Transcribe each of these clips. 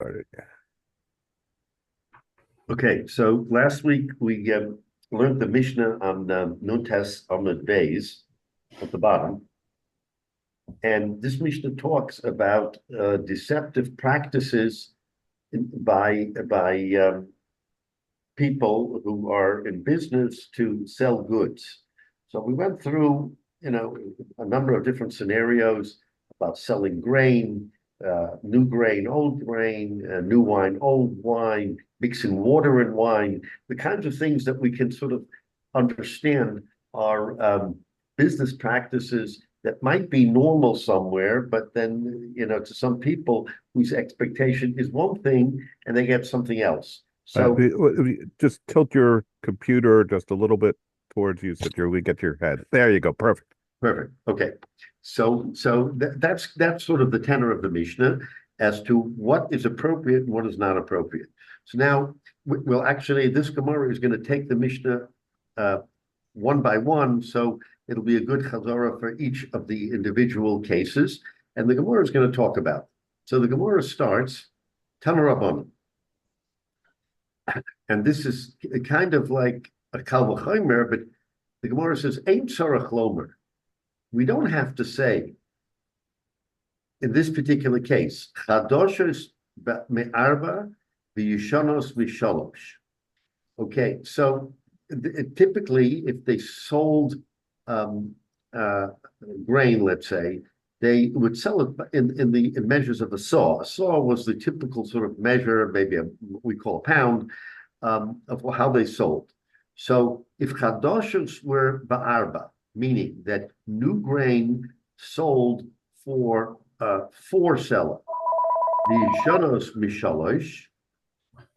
started. Yeah. Okay, so last week we learned the Mishnah on Nuntes Amud Beis at the bottom, and this Mishnah talks about deceptive practices by people who are in business to sell goods. So we went through, a number of different scenarios about selling grain, new grain, old grain, new wine, old wine, mixing water and wine, the kinds of things that we can sort of understand are business practices that might be normal somewhere, but then, to some people whose expectation is one thing and they get something else. So Just tilt your computer just a little bit towards you so we get your head. There you go. Perfect. perfect. Okay. That's sort of the tenor of the Mishnah as to what is appropriate and what is not appropriate. So now, actually, this Gemara is going to take the Mishnah one by one, so it'll be a good chazara for each of the individual cases, and the Gemara is going to talk about. So the Gemara starts, Tana Rabbanan, and this is kind of like a kal v'chomer, but the Gemara says, Ein tzarach lomer. We don't have to say, in this particular case, chadoshes me'arba v'yishanos v'shalosh. Okay, so typically, if they sold grain, let's say, they would sell it in measures of a saw. A saw was the typical sort of measure, maybe we call a pound, of how they sold. So if chadoshes were ba'arba, meaning that new grain sold for 4 sela, the yishanos mishalosh,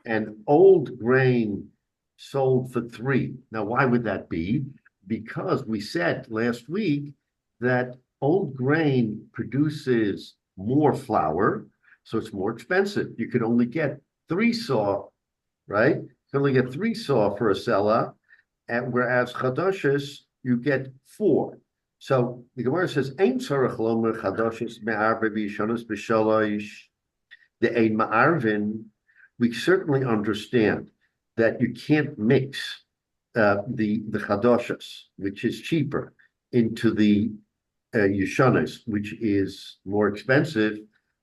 and old grain sold for 3. Now, why would that be? Because we said last week that old grain produces more flour, so it's more expensive. You could only get 3 saw, right? You can only get 3 saw for a sela, and whereas chadoshes you get 4. So the Gemara says, "Ein tzarach lomer chadoshes me'arvin v'yishanos b'shalosh de'ein ma'arvin." We certainly understand that you can't mix the chadoshes, which is cheaper, into the yishanos, which is more expensive,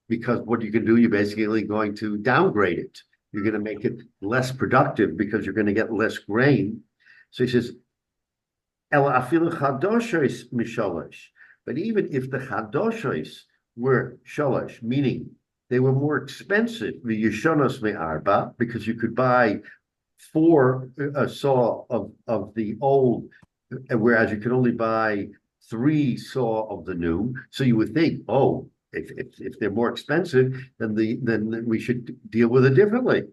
because what you can do, you're basically going to downgrade it. You're going to make it less productive because you're going to get less grain. So he says, Ela afilu chadoshes mishalosh. But even if the chadoshes were shalosh, meaning they were more expensive, the yishanos me'arba, because you could buy 4 saw of the old, whereas you could only buy 3 saw of the new. So you would think, oh, if they're more expensive, then we should deal with it differently,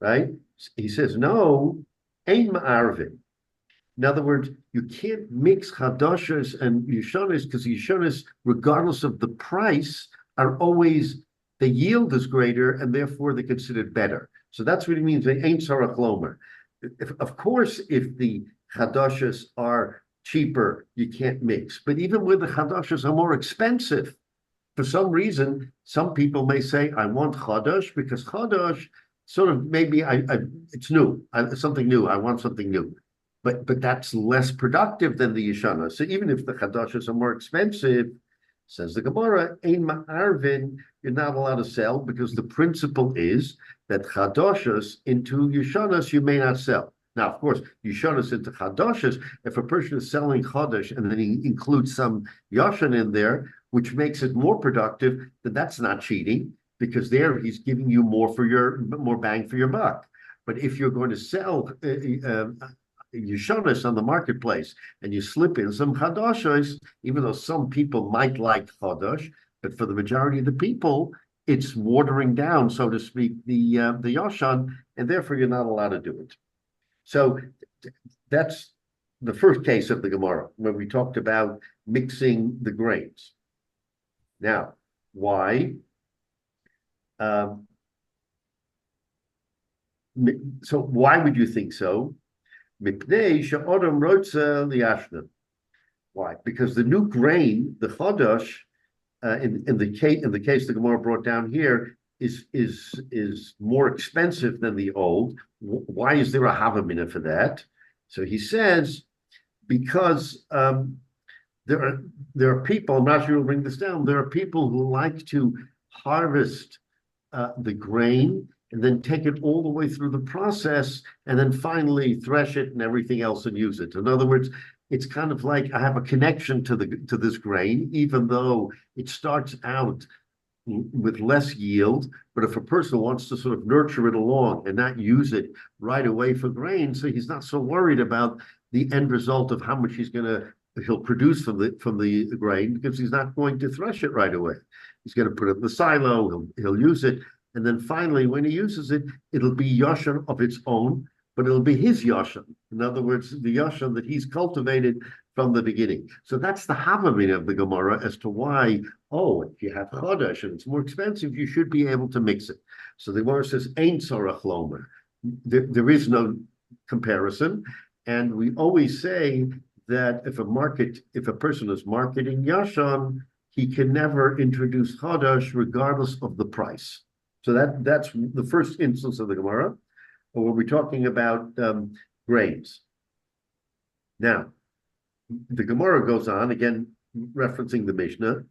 right? He says, no, ein ma'arvin. In other words, you can't mix chadoshes and yishanos, because yishanos, regardless of the price, are always, the yield is greater and therefore they're considered better. So that's what he means. They ain't tzarach lomer. Of course, if the chadoshes are cheaper, you can't mix. But even when the chadoshes are more expensive, for some reason, some people may say, "I want chadosh because chadosh sort of maybe it's new, something new. I want something new." But that's less productive than the yishana. So even if the chadoshes are more expensive, says the Gemara, ein ma'arvin, you're not allowed to sell, because the principle is that chadoshes into yishanos you may not sell. Now, of course, yishanos into chadoshes, if a person is selling chadosh and then he includes some yashan in there, which makes it more productive, then that's not cheating, because there he's giving you more bang for your buck. But if you're going to sell yishanos on the marketplace and you slip in some chadoshes, even though some people might like chadosh, but for the majority of the people, it's watering down, so to speak, the yashan, and therefore you're not allowed to do it. So that's the first case of the Gemara, when we talked about mixing the grains. Now, why? So why would you think so? Why? Because the new grain, the chodosh, in the case the Gemara brought down here, is more expensive than the old. Why is there a havamina for that? So he says because there are people. I'm not sure who'll bring this down. There are people who like to harvest the grain and then take it all the way through the process and then finally thresh it and everything else and use it. In other words, it's kind of like I have a connection to this grain, even though it starts out with less yield. But if a person wants to sort of nurture it along and not use it right away for grain, so he's not so worried about the end result of how much he'll produce from the grain, because he's not going to thresh it right away. He's going to put it in the silo. He'll use it, and then finally, when he uses it, it'll be yashan of its own, but it'll be his yashan. In other words, the yashan that he's cultivated from the beginning. So that's the havamina of the Gemara as to why, if you have chodesh and it's more expensive, you should be able to mix it. So the Gemara says, "Ein tzarach lomer." There is no comparison, and we always say that if a person is marketing yashan, he can never introduce chodesh regardless of the price. So that's the first instance of the Gemara, where we're talking about grains. Now, the Gemara goes on, again, referencing the Mishnah,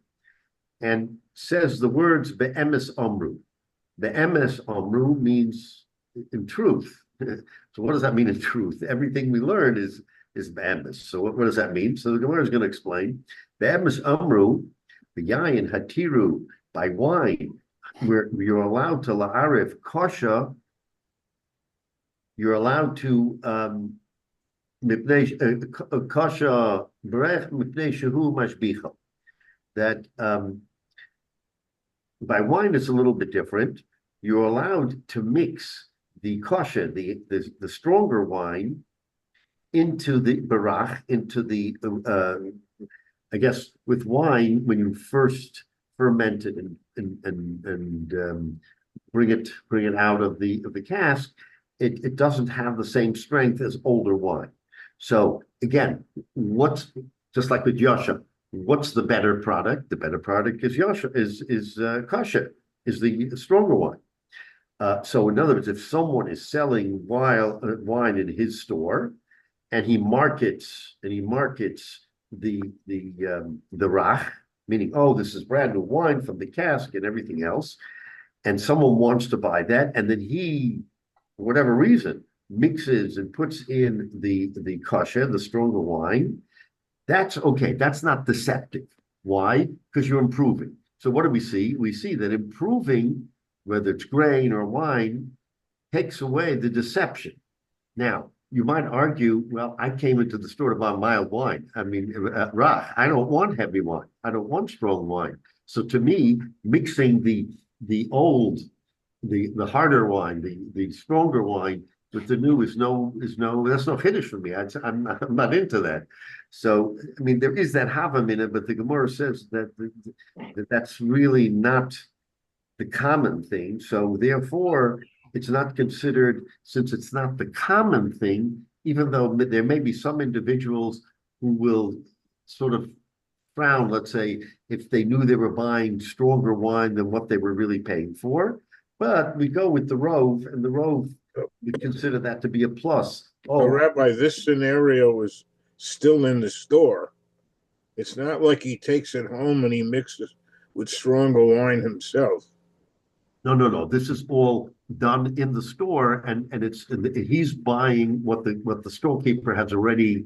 and says the words be'emes omru. Be'emes omru means in truth. So what does that mean in truth? Everything we learn is be'emes. So what does that mean? So the Gemara is going to explain. Be'emes omru, b'yayin hatiru, by wine, where you're allowed to la'arif kosha, you're allowed to kasha berech mipnei shehu mashbicha. That by wine it's a little bit different. You're allowed to mix the kasha, the stronger wine, into the barach, into the I guess with wine when you first ferment it and bring it out of the cask. It doesn't have the same strength as older wine. So again, just like with yasha, what's the better product? The better product is yasha, is kasha, is the stronger wine. So in other words, if someone is selling wine in his store, and he markets the rach, meaning, this is brand new wine from the cask and everything else, and someone wants to buy that, and then he, for whatever reason, mixes and puts in the kasha, the stronger wine, that's okay. That's not deceptive. Why? Because you're improving. So what do we see? We see that improving, whether it's grain or wine, takes away the deception. Now, you might argue, well, I came into the store to buy mild wine. I mean, rach. I don't want heavy wine. I don't want strong wine. So to me, mixing the harder wine, the stronger wine with the new that's no finish for me. I'm not into that. So I mean, there is that havam in it, but the Gemara says that that's really not the common thing. So therefore, it's not considered, since it's not the common thing, even though there may be some individuals who will sort of frown, let's say, if they knew they were buying stronger wine than what they were really paying for. But we go with the Rove, and the Rove, we consider that to be a plus. Oh, Rabbi, this scenario is still in the store. It's not like he takes it home and he mixes with stronger wine himself. No. This is all done in the store, and he's buying what the storekeeper has already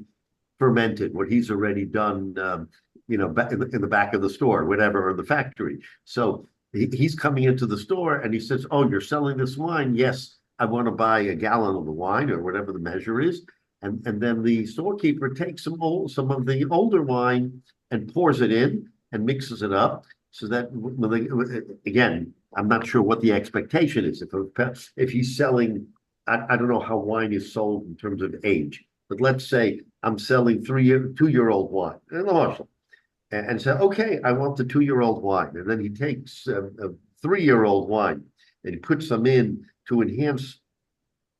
fermented, what he's already done, back in the back of the store, whatever, or the factory. So he's coming into the store and he says, "Oh, you're selling this wine? Yes, I want to buy a gallon of the wine," or whatever the measure is. And then the storekeeper takes some of the older wine and pours it in and mixes it up, so that again, I'm not sure what the expectation is. If he's selling, I don't know how wine is sold in terms of age, but let's say I'm selling 2-year-old wine, and say, okay, I want the 2-year-old wine, and then he takes a 3-year-old wine and he puts them in to enhance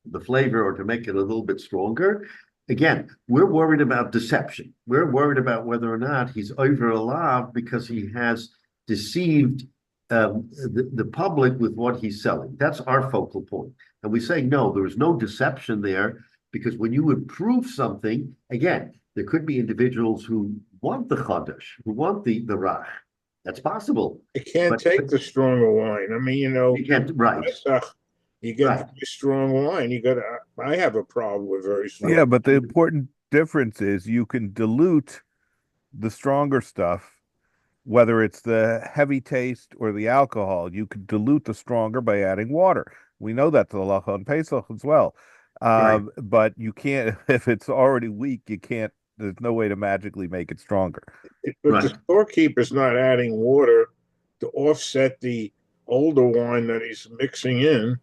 the flavor or to make it a little bit stronger. Again, we're worried about deception. We're worried about whether or not he's over alav because he has deceived the public with what he's selling. That's our focal point. And we say, no, there is no deception there, because when you improve something, again, there could be individuals who want the Chodesh, who want the Rach. That's possible. You can't take the stronger wine. I mean, You can't, right. You get Right. very strong wine. I have a problem with very strong. Yeah, but the important difference is you can dilute the stronger stuff, whether it's the heavy taste or the alcohol. You could dilute the stronger by adding water. We know that to the halacha on Pesach as well. Right. But you can't, if it's already weak, you can't, there's no way to magically make it stronger. But the storekeeper's not adding water to offset the older wine that he's mixing in.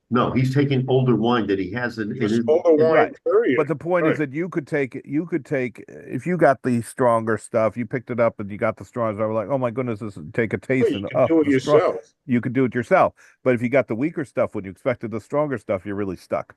No, he's taking older wine that he has in his older wine, right. period. But the point is that you could take, if you got the stronger stuff, you picked it up and you got the stronger, I was like, oh my goodness, take a taste. You can do it yourself. You could do it yourself. But if you got the weaker stuff when you expected the stronger stuff, you're really stuck.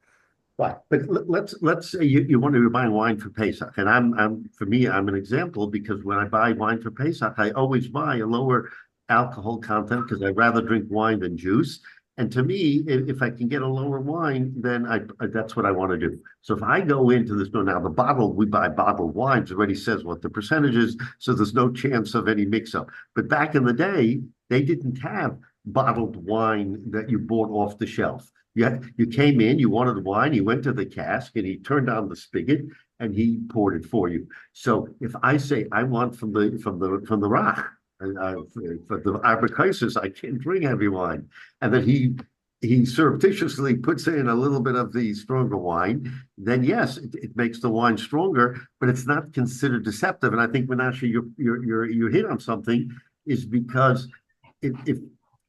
Right, but let's say you want to be buying wine for Pesach, and I'm an example, because when I buy wine for Pesach, I always buy a lower alcohol content because I'd rather drink wine than juice. And to me, if I can get a lower wine, then that's what I want to do. So if I go into the store now, we buy bottled wines, already says what the percentage is, so there's no chance of any mix-up. But back in the day, they didn't have bottled wine that you bought off the shelf. You came in, you wanted wine, you went to the cask, and he turned on the spigot and he poured it for you. So if I say I want from the Rach, for the Arbor, I can't drink heavy wine, and then he surreptitiously puts in a little bit of the stronger wine, then yes, it makes the wine stronger, but it's not considered deceptive. And I think, Menashe, you hit on something, is because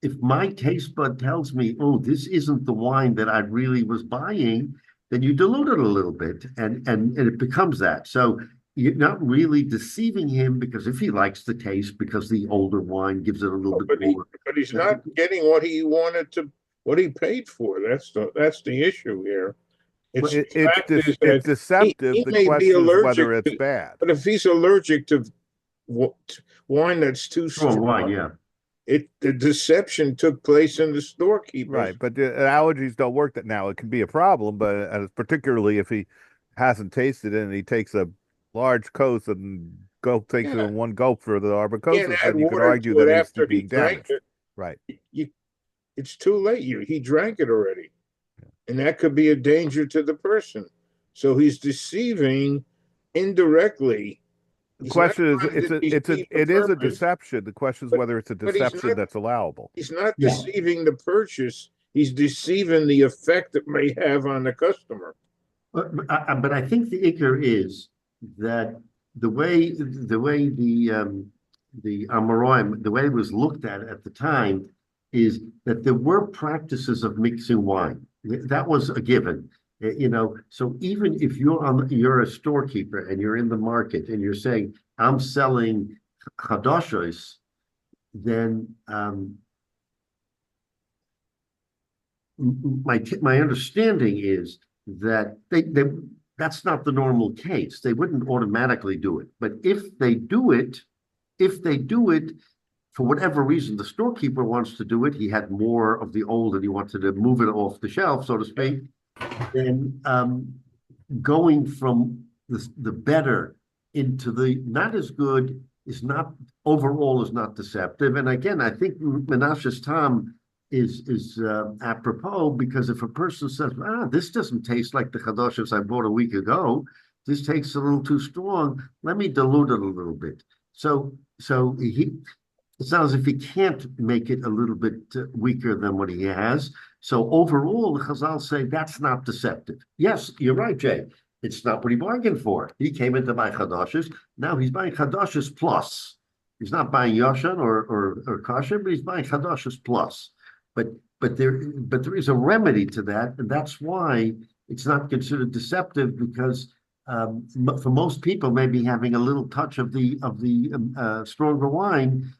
if my taste bud tells me, oh, this isn't the wine that I really was buying, then you dilute it a little bit, and it becomes that. So you're not really deceiving him, because if he likes the taste, because the older wine gives it a little bit more. But he's not getting what he wanted to, what he paid for. That's the issue here. It's deceptive. The question is whether it's bad. But if he's allergic to wine that's too strong, wine, yeah. The deception took place in the storekeeper. Right, but the allergies don't work that now. It can be a problem, but particularly if he hasn't tasted it and he takes a large coat and takes it in one gulp for the arborcosis, then you can argue that it's being damaged. Right. It's too late. He drank it already. And that could be a danger to the person. So he's deceiving indirectly. The question is, it is a deception. The question is whether it's a deception that's allowable. He's not deceiving the purchase. He's deceiving the effect it may have on the customer. But I think the ikar is that the way the Amoraim, the way it was looked at the time, is that there were practices of mixing wine. That was a given. So even if you're a storekeeper and you're in the market and you're saying, I'm selling chadashos, then my understanding is that that's not the normal case. They wouldn't automatically do it. But if they do it, for whatever reason, the storekeeper wants to do it, he had more of the old and he wanted to move it off the shelf, so to speak, then going from the better into the not as good is not deceptive. And again, I think Menashe's Tam is apropos, because if a person says, this doesn't taste like the chadashos I bought a week ago, this tastes a little too strong, let me dilute it a little bit. So it's not as if he can't make it a little bit weaker than what he has. So overall, the Chazal say that's not deceptive. Yes, you're right, Jay. It's not what he bargained for. He came in to buy chadashos. Now he's buying chadashos plus. He's not buying yashan or kosher, but he's buying chadashos plus. But there is a remedy to that, and that's why it's not considered deceptive, because for most people, maybe having a little touch of the stronger wine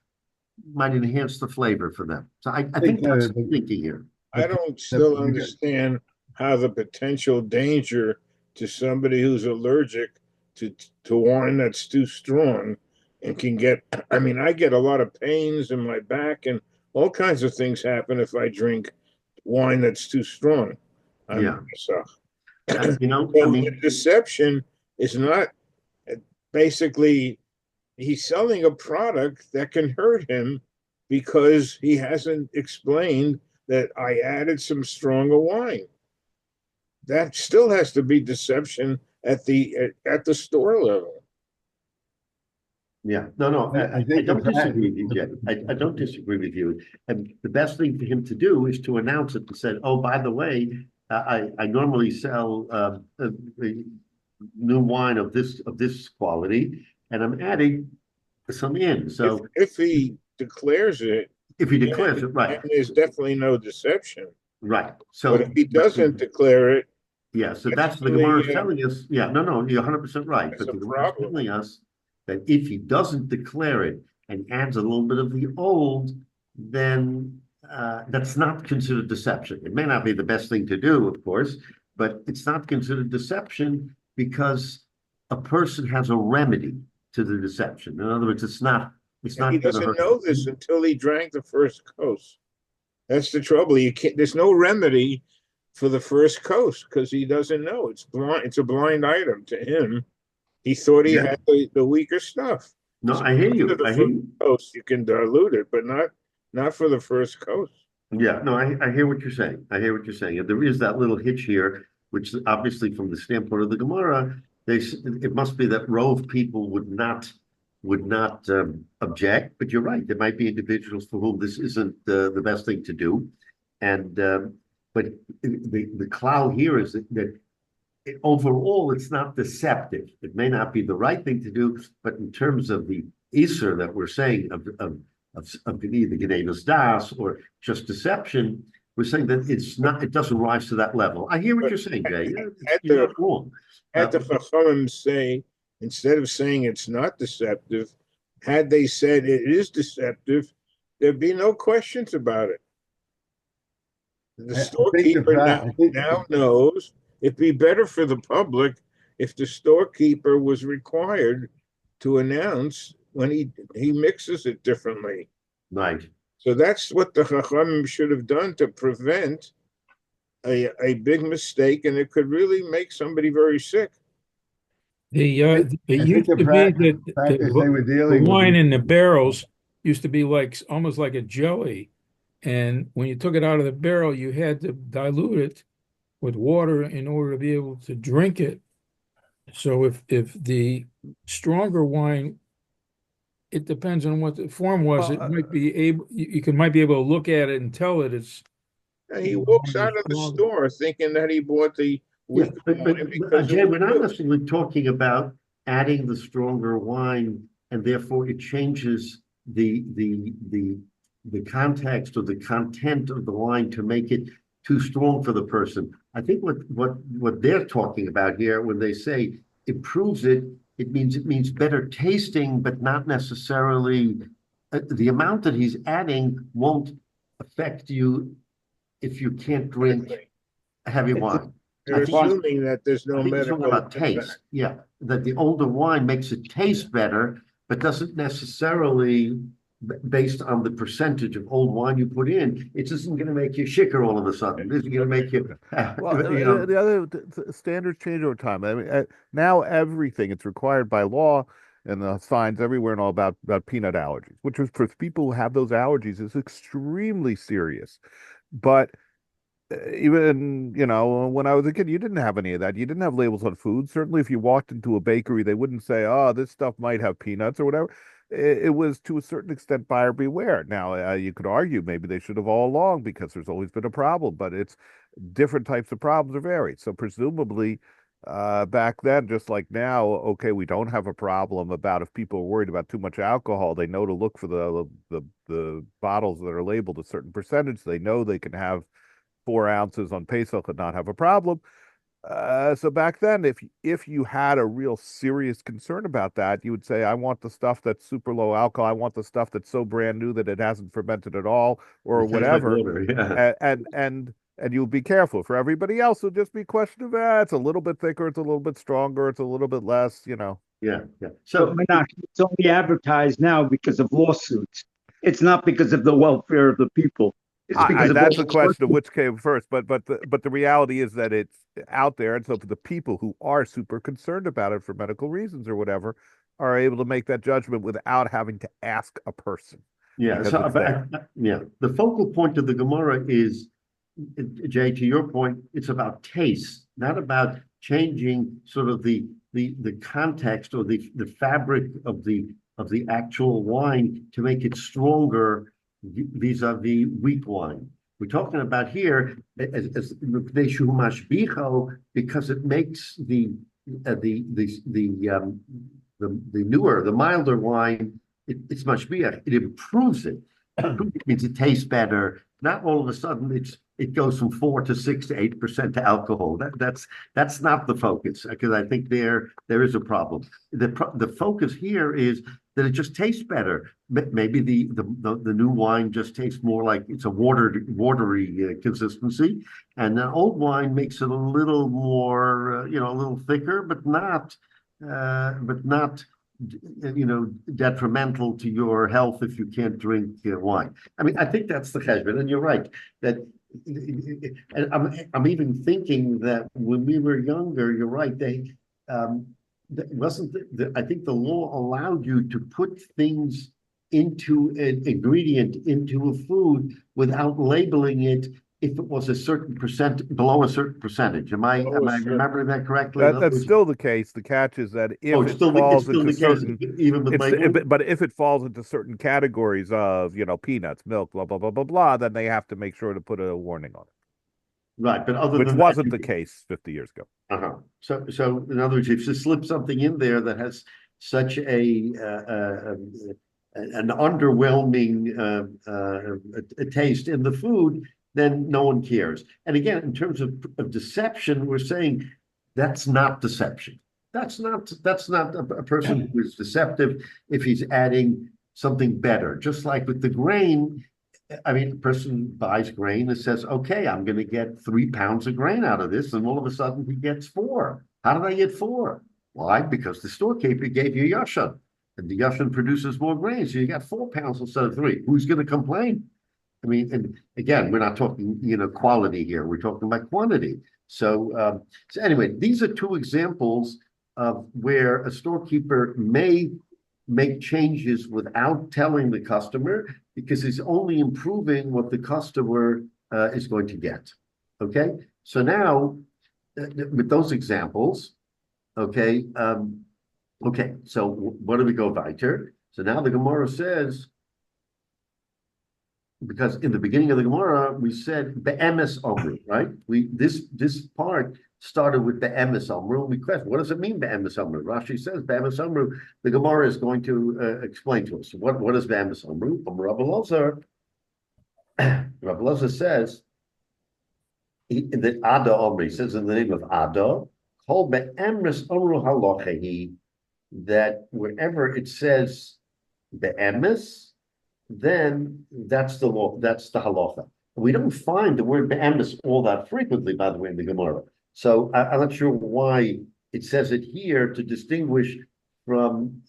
might enhance the flavor for them. So I think that's the thinking here. I don't still understand how the potential danger to somebody who's allergic to wine that's too strong and can get, I get a lot of pains in my back and all kinds of things happen if I drink wine that's too strong. Yeah. So I the deception is not basically he's selling a product that can hurt him because he hasn't explained that I added some stronger wine. That still has to be deception at the store level. yeah, no, I think don't the fact- disagree with you, Jay. I don't disagree with you. And the best thing for him to do is to announce it and say, oh, by the way, I normally sell a new wine of this quality, and I'm adding some in. So If he declares it, if he declares it, right, and there's definitely no deception. right. So But if he doesn't declare it, yeah, so that's that's the really, Gemara is telling us. Yeah, no, you're 100% right. that's But a the Gemara is problem. telling us that if he doesn't declare it and adds a little bit of the old, then that's not considered deception. It may not be the best thing to do, of course, but it's not considered deception because a person has a remedy to the deception. In other words, it's not He going to doesn't hurt know him. this until he drank the first coast. That's the trouble. You can't. There's no remedy for the first coast because he doesn't know. It's blind. It's a blind item to him. He thought he Yeah. had the weaker stuff. No, So I hear you. after the I hear first you. coast, you can dilute it, but not for the first coast. Yeah, no, I hear what you're saying. I hear what you're saying. And there is that little hitch here, which obviously from the standpoint of the Gemara, it must be that rove people would not object. But you're right. There might be individuals for whom this isn't the best thing to do. And but the cloud here is that overall it's not deceptive. It may not be the right thing to do, but in terms of the Isser that we're saying of either Genevas Das or just deception, we're saying that it doesn't rise to that level. I hear what you're saying, Jay. You're not wrong. Had the Chachamim say, instead of saying it's not deceptive, had they said it is deceptive, there'd be no questions about it. The storekeeper now knows it'd be better for the public if the storekeeper was required to announce when he mixes it differently. Right. So that's what the Chachamim should have done to prevent a big mistake, and it could really make somebody very sick. It used to be that the wine in the barrels used to be almost like a jelly. And when you took it out of the barrel, you had to dilute it with water in order to be able to drink it. So if the stronger wine, it depends on what the form was. Well, it might be able might be able to look at it and tell it it's. And he walks out of the store thinking that he bought the weaker wine because Jay, we're not necessarily talking about adding the stronger wine, and therefore it changes the context or the content of the wine to make it too strong for the person. I think what they're talking about here when they say improves it, it means better tasting, but not necessarily the amount that he's adding won't affect you if you can't drink heavy wine. They're assuming that there's no medical about taste. Yeah, that the older wine makes it taste better, but doesn't necessarily, based on the percentage of old wine you put in, it isn't going to make you shicker all of a sudden. It isn't going to make you. Well, the other standards change over time. I mean, now everything it's required by law, and the signs everywhere and all about peanut allergies, which is for people who have those allergies is extremely serious. But even when I was a kid, you didn't have any of that. You didn't have labels on food. Certainly, if you walked into a bakery, they wouldn't say, "Oh, this stuff might have peanuts" or whatever. It was to a certain extent buyer beware. Now, you could argue maybe they should have all along because there's always been a problem, but it's different types of problems are varied. So presumably, back then, just like now, okay, we don't have a problem about if people are worried about too much alcohol, they know to look for the bottles that are labeled a certain percentage. They know they can have 4 ounces on Pesach and not have a problem. So back then, if you had a real serious concern about that, you would say, I want the stuff that's super low alcohol. I want the stuff that's so brand new that it hasn't fermented at all or whatever. Like water, yeah. And you'll be careful. For everybody else, it'll just be a question of, it's a little bit thicker, it's a little bit stronger, it's a little bit less. Yeah. So it's only advertised now because of lawsuits. It's not because of the welfare of the people. It's because of that's all a question of which came first, but the reality is that it's out there, and so for the people who are super concerned about it for medical reasons or whatever, are able to make that judgment without having to ask a person. Yeah, so the focal point of the Gemara is, Jay, to your point, it's about taste, not about changing sort of the context or the fabric of the actual wine to make it stronger vis-a-vis weak wine. We're talking about here as because it makes the newer, the milder wine, it's much better. It improves it. It means it tastes better. Not all of a sudden it goes from 4 to 6 to 8% to alcohol. That's not the focus, because I think there is a problem. The focus here is that it just tastes better. Maybe the new wine just tastes more like it's a watery consistency, and the old wine makes it a little more, a little thicker, but not detrimental to your health if you can't drink wine. I mean, I think that's the cheshbon, and you're right that. And I'm even thinking that when we were younger, you're right. I think the law allowed you to put things into an ingredient into a food without labeling it if it was a certain percent below a certain percentage. Am I remembering that correctly? That's still the case. The catch is that if it falls into certain, even with but if it falls into certain categories of, peanuts, milk, blah blah blah blah blah, then they have to make sure to put a warning on it. Right, but which wasn't the case 50 years ago. So in other words, if you slip something in there that has such an underwhelming taste in the food, then no one cares. And again, in terms of deception, we're saying that's not deception. That's not a person who is deceptive if he's adding something better. Just like with the grain, I mean, a person buys grain and says, okay, I'm going to get 3 pounds of grain out of this. And all of a sudden he gets 4. How did I get 4? Why? Because the storekeeper gave you yashan, and the yashan produces more grain. So you got 4 pounds instead of 3. Who's going to complain? I mean, and again, we're not talking, quality here. We're talking about quantity. So anyway, these are 2 examples of where a storekeeper may make changes without telling the customer, because he's only improving what the customer is going to get. Okay, so now with those examples, okay, so what do we go weiter? So now the Gemara says, because in the beginning of the Gemara we said be'emes omru, right? This part started with be'emes omru. We question, what does it mean be'emes omru? Rashi says be'emes omru. The Gemara is going to explain to us what is be'emes omru. Rabbi Loza says that Ada Omri says in the name of Ada, called be'emes omru halachahi, that wherever it says be'emes, then that's the law, that's the halacha. We don't find the word be'emes all that frequently, by the way, in the Gemara. So I'm not sure why it says it here to distinguish from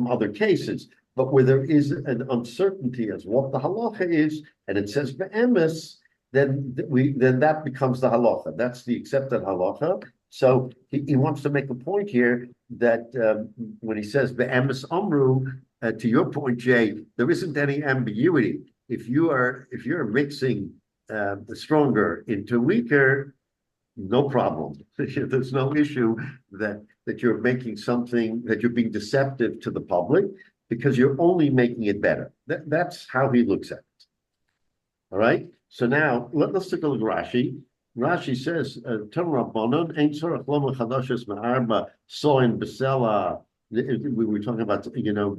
other cases. But where there is an uncertainty as what the halacha is, and it says be'emes, then that becomes the halacha. That's the accepted halacha. So he wants to make a point here that when he says be'emes amru, to your point, Jay, there isn't any ambiguity. If you're mixing the stronger into weaker, no problem. There's no issue that you're making something, that you're being deceptive to the public, because you're only making it better. That's how he looks at it. All right. So now let's take a look at Rashi. Rashi says, we were talking about,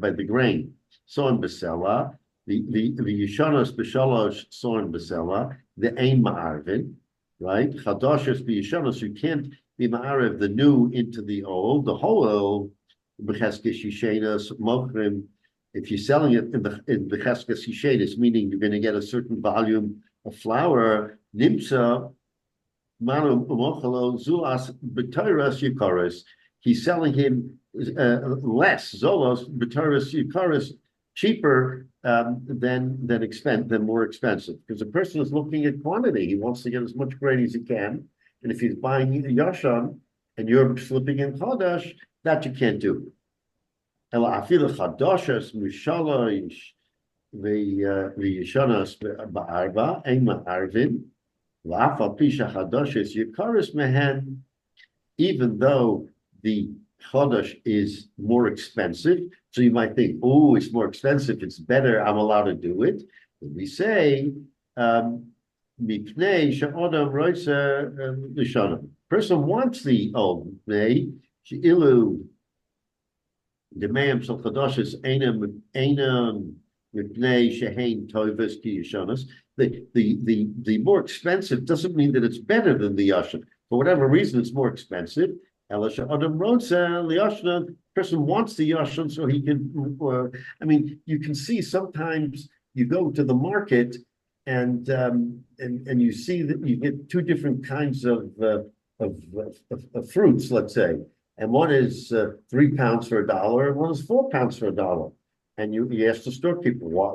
by the grain. Soin besela, the yishanos b'shalosh soin besela, the ein ma'arvin, right? Chadashos b'yishanos, you can't be ma'arv the new into the old. The whole old, b'cheskes yishenos mokrim. If you're selling it in the b'cheskes yishenos, meaning you're going to get a certain volume of flour, nimsa manu umochalo zulas b'toras yikaris. He's selling him less zolos b'toras yikaris, cheaper than more expensive. Because the person is looking at quantity. He wants to get as much grain as he can. And if he's buying Yashan and you're slipping in Chodesh, that you can't do. וישנס בארבע, אין מערבין, ואף על פי שהחדש יקרס מהן, even though the chodesh is more expensive, so you might think, oh, it's more expensive, it's better, I'm allowed to do it. We say, mipnei she'odam roitze l'shanam. Person wants the old nay, she'ilu the mayim shel chadashes einam mipnei shehein toivus ki yishanas. The more expensive doesn't mean that it's better than the yashan. For whatever reason, it's more expensive. Elisha Adam Rotza Liashna, person wants the yashan so he can. I mean, you can see sometimes you go to the market and you see that you get two different kinds of fruits, let's say, and one is 3 pounds for $1, and one is 4 pounds for $1. And you ask the storekeeper, why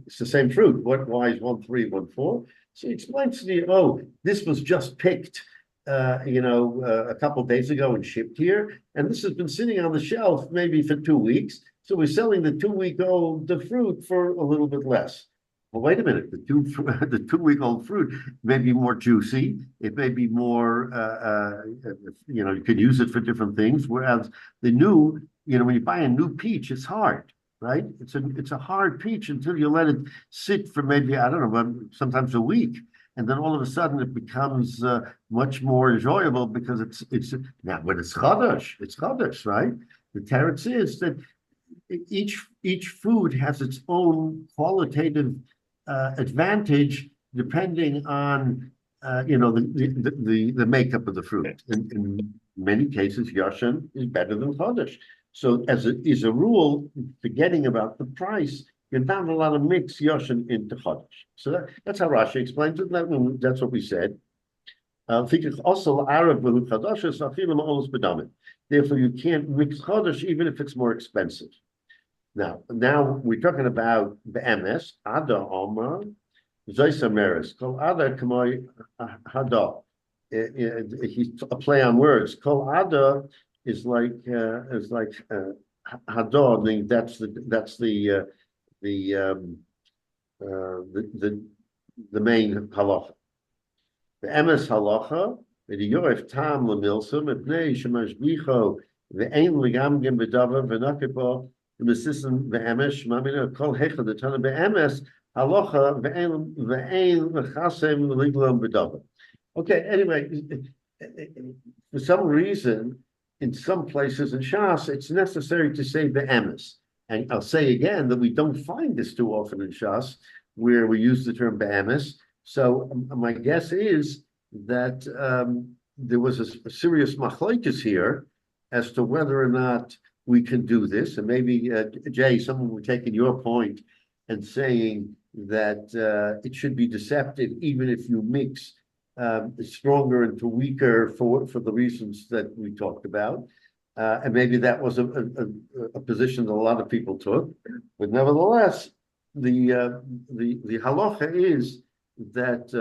it's the same fruit. Why is 1 3, 1 4? So he explains to you, oh, this was just picked, a couple of days ago and shipped here, and this has been sitting on the shelf maybe for 2 weeks. So we're selling the 2-week-old fruit for a little bit less. Well, wait a minute. The 2-week-old fruit may be more juicy. It may be more, you could use it for different things. Whereas the new, when you buy a new peach, it's hard. Right? It's a hard peach until you let it sit for maybe, I don't know, sometimes a week. And then all of a sudden it becomes much more enjoyable because it's now when it's chadash, right? The teretz is that each food has its own qualitative advantage depending on the makeup of the fruit. In many cases, yashan is better than chadash. So as it is a rule, forgetting about the price, you're not allowed to mix yashin into chodesh. So that's how Rashi explains it. That's what we said. Therefore, you can't mix chodesh even if it's more expensive. Now we're talking about be'emes, ada omar, zoysa meres, kol ada k'moy hada. He's a play on words. Kol ada is like hador. That's the main halacha. The emes halacha, the yoref tam lemilsum, epnei shemashbicho, the ein legamgim bedava v'nakipo, the mesisim the emes shmamina kol hechad the tana be'emes halacha ve'ein lechasem liglam bedava. Okay. Anyway, for some reason, in some places in Shas, it's necessary to say be'emes. And I'll say again that we don't find this too often in Shas, where we use the term be'emes. So my guess is that there was a serious machlokes here as to whether or not we can do this. And maybe, Jay, someone were taking your point and saying that it should be deceptive even if you mix stronger into weaker for the reasons that we talked about. And maybe that was a position that a lot of people took. But nevertheless, the halacha is that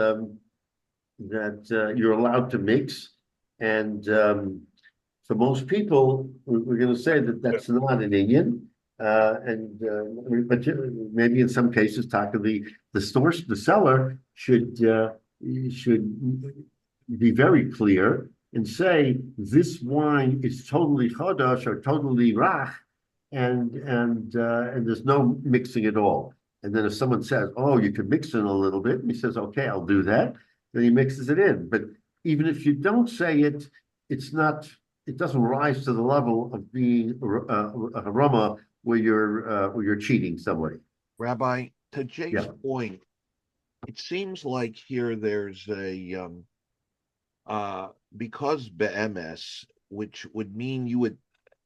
you're allowed to mix. And for most people, we're going to say that that's not an Indian. But maybe in some cases, the seller should be very clear and say this wine is totally chodesh or totally rach, and there's no mixing at all. And then if someone says, "Oh, you could mix it a little bit," and he says, "Okay, I'll do that," then he mixes it in. But even if you don't say it, it's not. It doesn't rise to the level of being a harama where you're cheating somebody. Rabbi, to Jay's point, it seems like here there's a because be'emes, which would mean you would.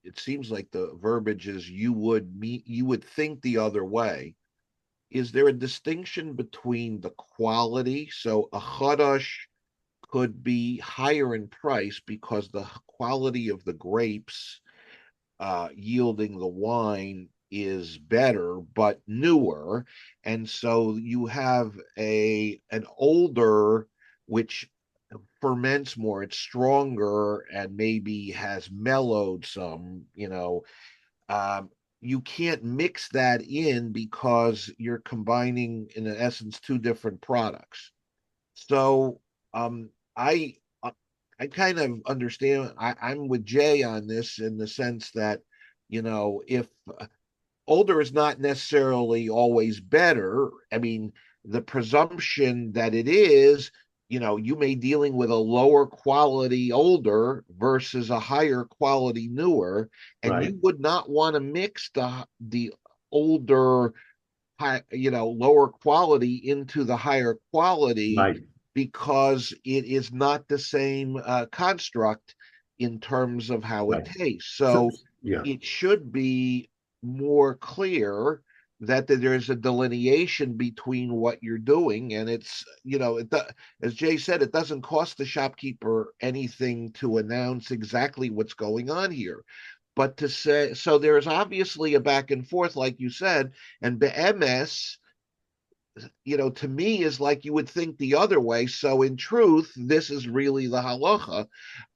It seems like the verbiage is you would think the other way. Is there a distinction between the quality? So a chadash could be higher in price because the quality of the grapes yielding the wine is better but newer, and so you have an older which ferments more, it's stronger and maybe has mellowed some, um, you can't mix that in because you're combining, in essence, two different products. So um, I I kind of understand. I'm with Jay on this in the sense that, if older is not necessarily always better. I mean, the presumption that it is, you may dealing with a lower quality older versus a higher quality newer, and Right. you would not want to mix the older lower quality into the higher quality Right. because it is not the same construct in terms of how it Right. tastes. So, So yeah. it should be more clear that there's a delineation between what you're doing, and it's as Jay said, it doesn't cost the shopkeeper anything to announce exactly what's going on here, but to say, so there's obviously a back and forth, like you said, and be'emes, to me is like you would think the other way. So in truth, this is really the halacha.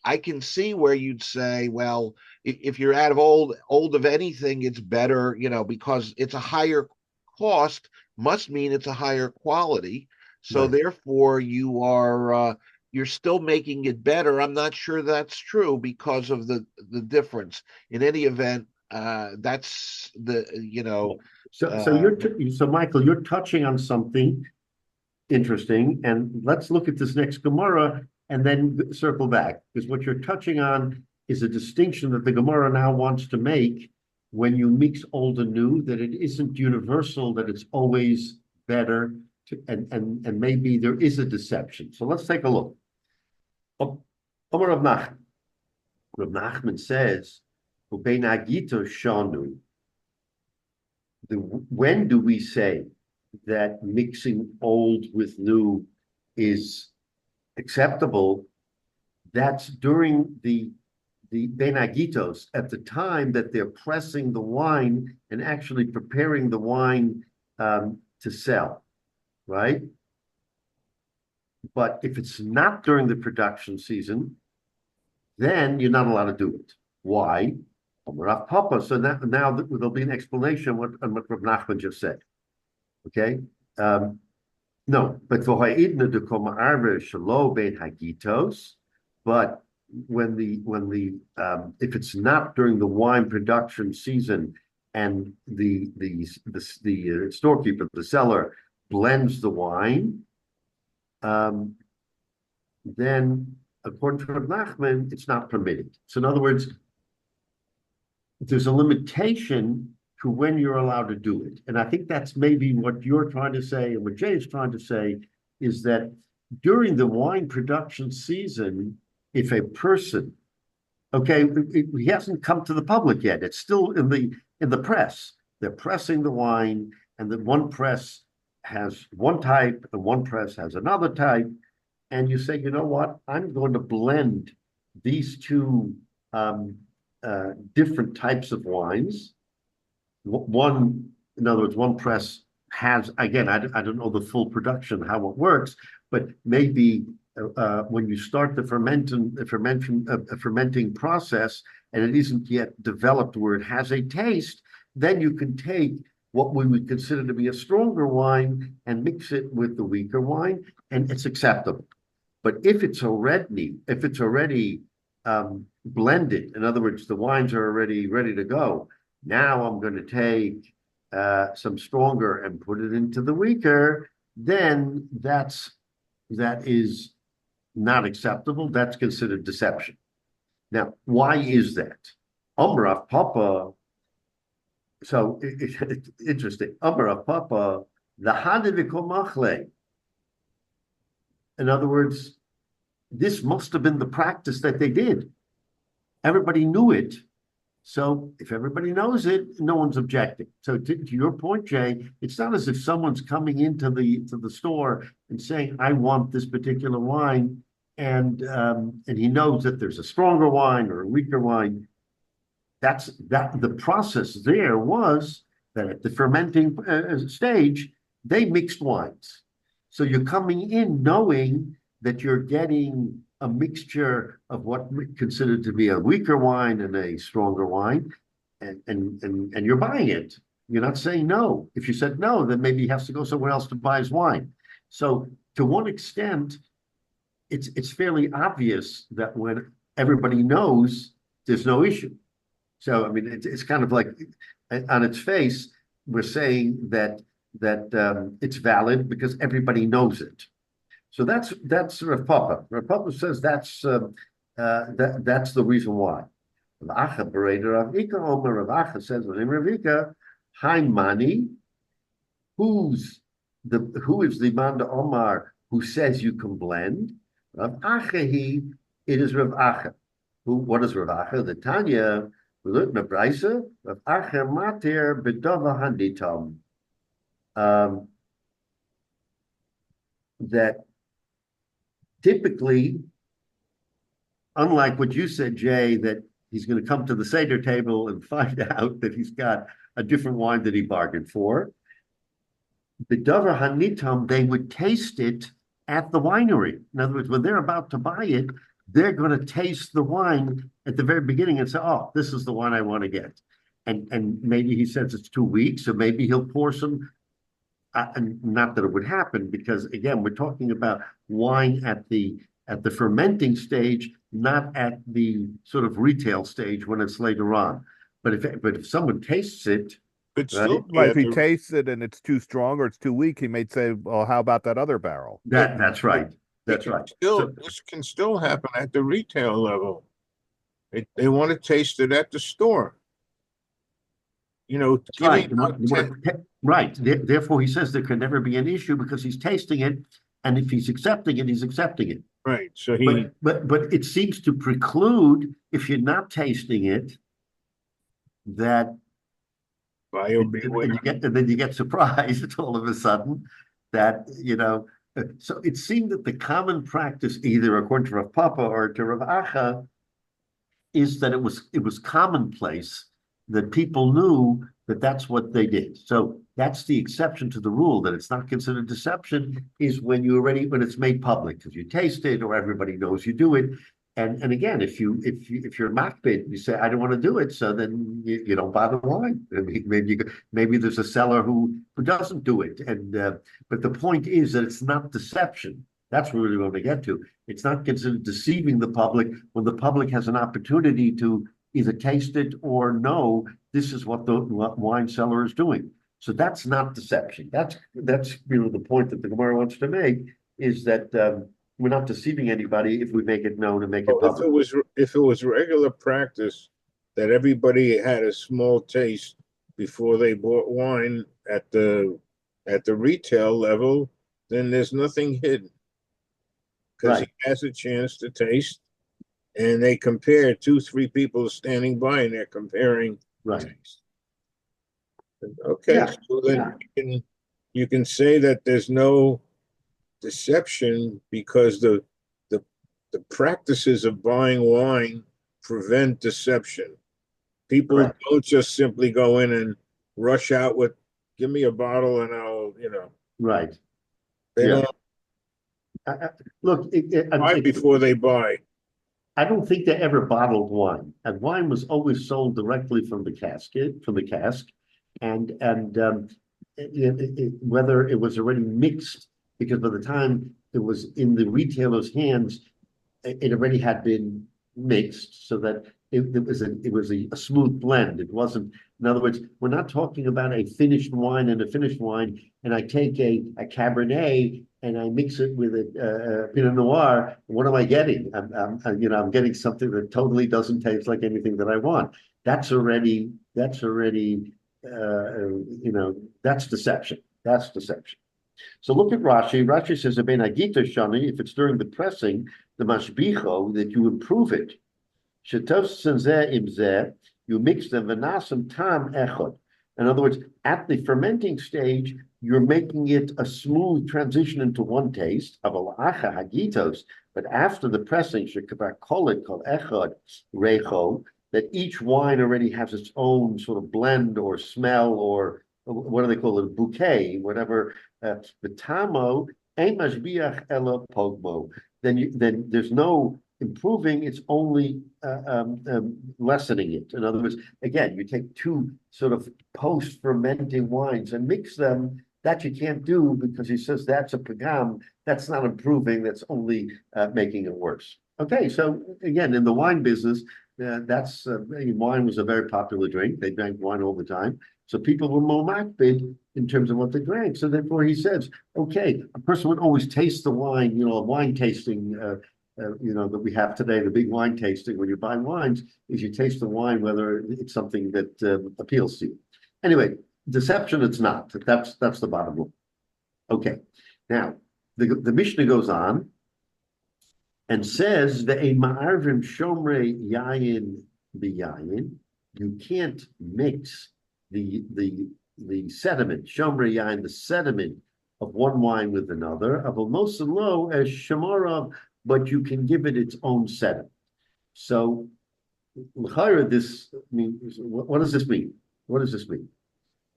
I can see where you'd say, well, if you're out of old of anything, it's better, because it's a higher cost, must mean it's a higher quality. So Right. therefore, you're still making it better. I'm not sure that's true because of the difference. In any event, that's uh, So Michael, you're touching on something interesting, and let's look at this next Gemara and then circle back, because what you're touching on is a distinction that the Gemara now wants to make when you mix old and new, that it isn't universal, that it's always better, and maybe there is a deception. So let's take a look. Rav Nachman says, shanu. When do we say that mixing old with new is acceptable? That's during the benagitos, at the time that they're pressing the wine and actually preparing the wine to sell, right? But if it's not during the production season, then you're not allowed to do it. Why? Rav Papa. So now there'll be an explanation on what Rav Nachman just said. Okay. No, but but when the if it's not during the wine production season and the storekeeper, the seller, blends the wine, then according to Rav Nachman, it's not permitted. So in other words, there's a limitation to when you're allowed to do it. And I think that's maybe what you're trying to say, and what Jay is trying to say, is that during the wine production season, if a person, okay, he hasn't come to the public yet, it's still in the press. They're pressing the wine, and the one press has one type, and one press has another type. And you say, you know what, I'm going to blend these two different types of wines. One, in other words, one press has, again, I don't know the full production, how it works, but maybe when you start the fermenting process and it isn't yet developed where it has a taste, then you can take what we would consider to be a stronger wine and mix it with the weaker wine, and it's acceptable. But if it's already blended, in other words, the wines are already ready to go, now I'm going to take some stronger and put it into the weaker, then that is not acceptable. That's considered deception. Now, why is that? Rav Papa. So it's interesting. Rav Papa, the hadivikomachle. In other words, this must have been the practice that they did. Everybody knew it. So if everybody knows it, no one's objecting. So to your point, Jay, it's not as if someone's coming into the store and saying, I want this particular wine, and he knows that there's a stronger wine or a weaker wine. The process there was that at the fermenting stage, they mixed wines. So you're coming in knowing that you're getting a mixture of what considered to be a weaker wine and a stronger wine, and you're buying it. You're not saying no. If you said no, then maybe he has to go somewhere else to buy his wine. So to one extent, it's fairly obvious that when everybody knows, there's no issue. So I mean, it's kind of like on its face, we're saying that it's valid because everybody knows it. So that's Rav Papa. Rav Papa says that's the reason why. Rav Acha berated Rav Ika Omer. Rav Acha says, Rav Ika, Hi Mani, who is the man de Omar who says you can blend? Rav Acha, it is Rav Acha. What is Rav Acha? The Tanya, we learned in the Brisa, Rav Acha mater bedava handitam. That typically, unlike what you said, Jay, that he's going to come to the Seder table and find out that he's got a different wine that he bargained for. The Dover Hanitam, they would taste it at the winery. In other words, when they're about to buy it, they're going to taste the wine at the very beginning and say, oh, this is the one I want to get. And maybe he says it's 2 weeks, so maybe he'll pour some, not that it would happen, because again, we're talking about wine at the fermenting stage, not at the sort of retail stage when it's later on. But if someone tastes it, if he tastes it and it's too strong or it's too weak, he may say, "Well, how about that other barrel?" That's right. That's right. This can still happen at the retail level. They want to taste it at the store. Right. Right. Therefore, he says there can never be an issue because he's tasting it, and if he's accepting it, he's accepting it. Right. So but it seems to preclude, if you're not tasting it, that and then you get surprised all of a sudden that so it seemed that the common practice, either according to Rav Papa or to Rav Acha, is that it was commonplace that people knew that that's what they did. So that's the exception to the rule, that it's not considered deception is when it's made public, because you taste it or everybody knows you do it. And again, if you're makbid, you say, I don't want to do it, so then you don't buy the wine. Maybe there's a seller who doesn't do it. But the point is that it's not deception. That's what we really want to get to. It's not considered deceiving the public when the public has an opportunity to either taste it or know this is what the wine seller is doing. So that's not deception. That's the point that the Gemara wants to make, is that we're not deceiving anybody if we make it known and make it public. If it was regular practice that everybody had a small taste before they bought wine at the retail level, then there's nothing hidden, because he has a chance to taste, and they compare 2-3 people standing by and they're comparing taste. Okay, so then you can say that there's no deception because the practices of buying wine prevent deception. People don't just simply go in and rush out with, give me a bottle and I'll, Right. They don't look before they buy. I don't think they ever bottled wine, and wine was always sold directly from the cask, and whether it was already mixed, because by the time it was in the retailer's hands, it already had been mixed, so that it was a smooth blend. It wasn't, in other words, we're not talking about a finished wine, and I take a Cabernet and I mix it with a Pinot Noir. What am I getting? I'm getting something that totally doesn't taste like anything that I want. That's already that's deception. That's deception. So look at Rashi. Rashi says, if it's during the pressing, the mashbicho, that you improve it. You mix them v'nasam tam echod. In other words, at the fermenting stage, you're making it a smooth transition into one taste, but after the pressing, called echod recho, that each wine already has its own sort of blend or smell or what do they call it? Bouquet, whatever. Betamo ein mashbiach ela pogmo. Then there's no improving. It's only lessening it. In other words, again, you take two sort of post-fermenting wines and mix them. That you can't do because he says that's a pagam. That's not improving. That's only making it worse. Okay, so again, in the wine business, wine was a very popular drink. They drank wine all the time. So people were more makbid in terms of what they drank. So therefore he says, okay, a person would always taste the wine, a wine tasting, that we have today, the big wine tasting, when you buy wines, is you taste the wine, whether it's something that appeals to you. Anyway, deception, it's not. That's the bottom line. Okay, now, the Mishnah goes on and says that a ma'arvim shomrei yayin b'yayin, you can't mix the sediment, shomrei yayin, the sediment of one wine with another, of a moselo as shamara, but you can give it its own sediment. So, this means, what does this mean? What does this mean?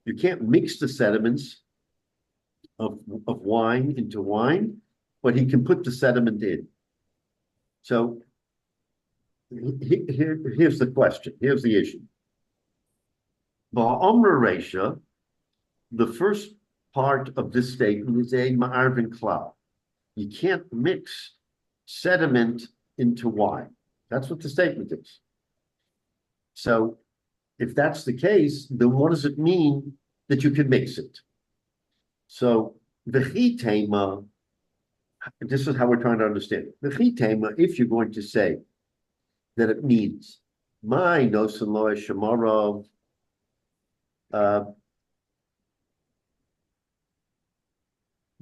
You can't mix the sediments of wine into wine, but he can put the sediment in. So here's the question. Here's the issue. Ba'omra Reisha, the first part of this statement is a ma'arvin klal. You can't mix sediment into wine. That's what the statement is. So if that's the case, then what does it mean that you can mix it? So the chitema, this is how we're trying to understand it. The chitema, if you're going to say that it means my nosanloy shamara,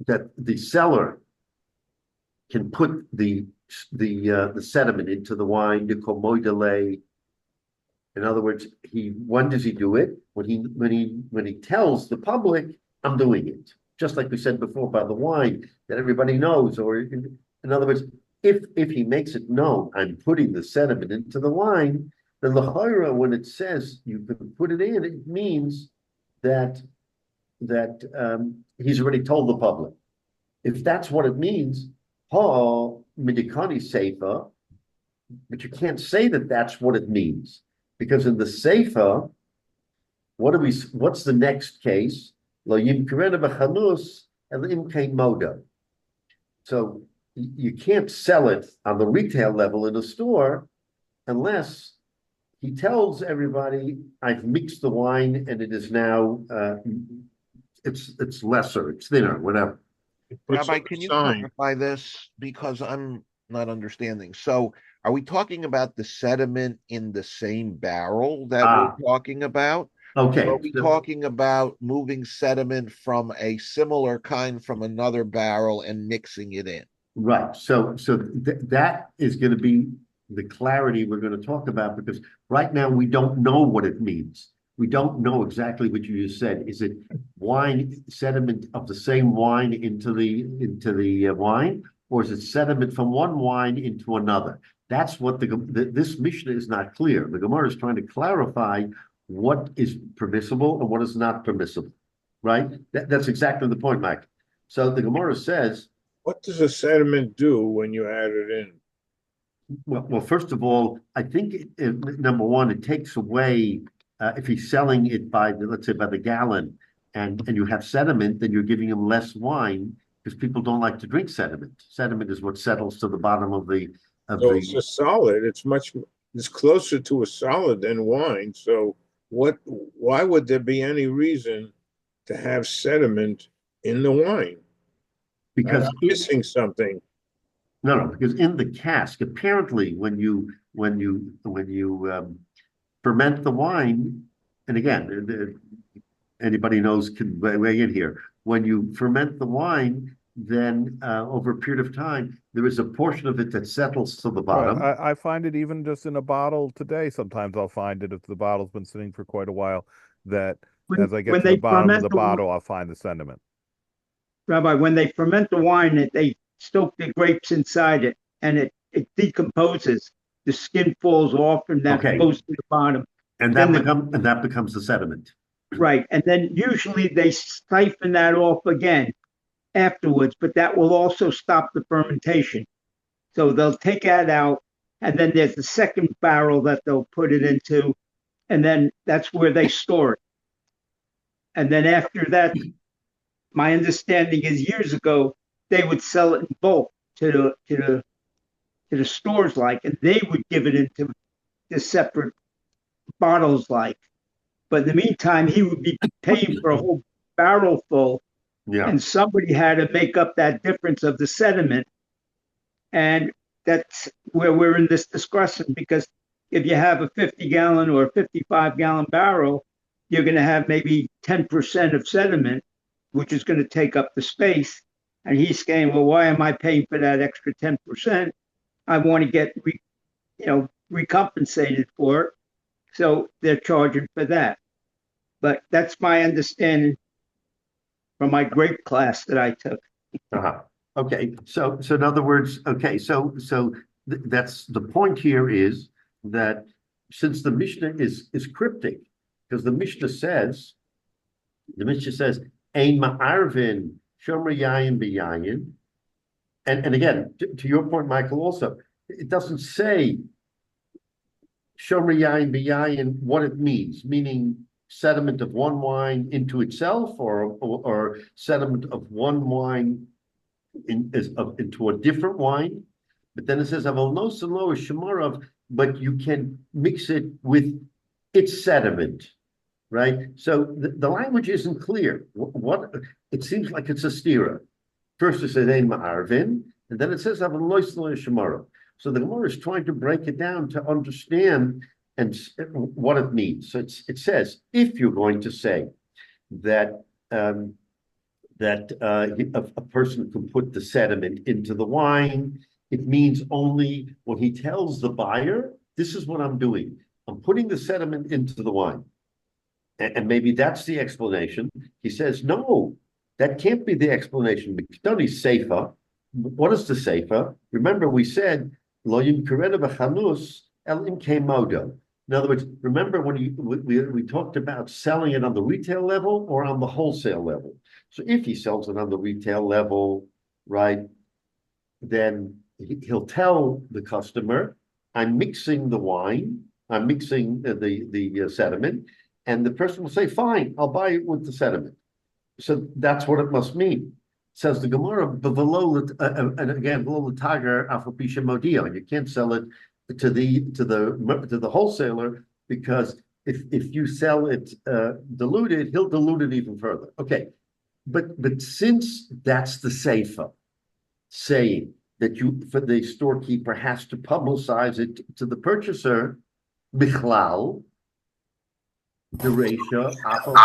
that the seller can put the sediment into the wine, the komoidele. In other words, when does he do it? When he tells the public, I'm doing it. Just like we said before about the wine that everybody knows, or in other words, if he makes it known, I'm putting the sediment into the wine, then l'chayra, when it says you can put it in, it means that he's already told the public. If that's what it means, ha midikani seifa, but you can't say that that's what it means, because in the seifa, what's the next case? So you can't sell it on the retail level in a store unless he tells everybody, I've mixed the wine and it is now it's lesser, it's thinner, whatever. Rabbi, can you clarify this? Because I'm not understanding. So are we talking about the sediment in the same barrel that we're talking about? Okay. Or are we talking about moving sediment from a similar kind from another barrel and mixing it in? Right. So that is going to be the clarity we're going to talk about, because right now we don't know what it means. We don't know exactly what you just said. Is it wine sediment of the same wine into the wine, or is it sediment from one wine into another? That's what this Mishnah is not clear. The Gemara is trying to clarify what is permissible and what is not permissible, right? That's exactly the point, Mike. So the Gemara says, what does a sediment do when you add it in? Well, first of all, I think number one, it takes away if he's selling it by let's say by the gallon, and you have sediment, then you're giving him less wine because people don't like to drink sediment. Sediment is what settles to the bottom of the. So it's a solid. It's closer to a solid than wine. So why would there be any reason to have sediment in the wine? Because I'm missing something. No, because in the cask, apparently, when you ferment the wine, and again, anybody knows can weigh in here. When you ferment the wine, then over a period of time, there is a portion of it that settles to the bottom. I find it even just in a bottle today. Sometimes I'll find it if the bottle's been sitting for quite a while, that as I get to the bottom of the bottle, I'll find the sediment. Rabbi, when they ferment the wine, they soak the grapes inside it, and it decomposes. The skin falls off, and that goes to the bottom. And that becomes the sediment. Right. And then usually they siphon that off again afterwards, but that will also stop the fermentation. So they'll take that out, and then there's the second barrel that they'll put it into, and then that's where they store it. And then after that, my understanding is years ago they would sell it in bulk to the stores, like, and they would give it into the separate bottles, like. But in the meantime, he would be paying for a whole barrel full, and somebody had to make up that difference of the sediment. And that's where we're in this discussion, because if you have a 50-gallon or a 55-gallon barrel, you're going to have maybe 10% of sediment, which is going to take up the space. And he's saying, well, why am I paying for that extra 10%? I want to get recompensated for it. So they're charging for that. But that's my understanding from my grape class that I took. Okay, so in other words, okay, so that's the point here, is that since the Mishnah is cryptic, because the Mishnah says, Ein ma'arvin shomer yayin b'yayin, and again, to your point, Michael, also, it doesn't say shomer yayin b'yayin what it means, meaning sediment of one wine into itself, or sediment of one wine into a different wine. But then it says aval nosan lo shemarav, but you can mix it with its sediment, right? So the language isn't clear. What it seems like it's a stira. First it says ein ma'arvin, and then it says aval nosan lo shemarav. So the Gemara is trying to break it down to understand and what it means. So it says, if you're going to say that a person can put the sediment into the wine, it means only when he tells the buyer, this is what I'm doing. I'm putting the sediment into the wine. And maybe that's the explanation. He says, no, that can't be the explanation. What is the seifa? Remember, we said, lo yimkerena b'chanus el imkei modo. In other words, remember when we talked about selling it on the retail level or on the wholesale level. So if he sells it on the retail level, right, then he'll tell the customer, I'm mixing the wine, I'm mixing the sediment, and the person will say, fine, I'll buy it with the sediment. So that's what it must mean. Says the Gemara, and again, below the tagar afapisha modia, and you can't sell it to the wholesaler, because if you sell it diluted, he'll dilute it even further. Okay, but since that's the seifa saying that for the storekeeper has to publicize it to the purchaser, bichlal, the reisha afal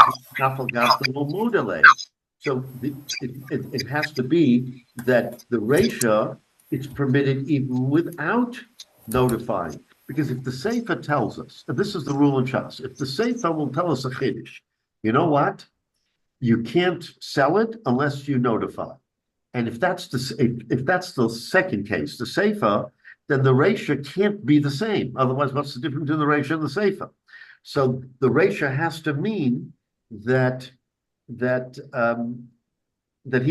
gavdalo modele. So it has to be that the reisha, it's permitted even without notifying, because if the seifa tells us, and this is the rule in Shas, if the seifa will tell us a chiddush, you know what? You can't sell it unless you notify. And if that's the second case, the seifa, then the reisha can't be the same. Otherwise, what's the difference in the reisha and the seifa? So the reisha has to mean that he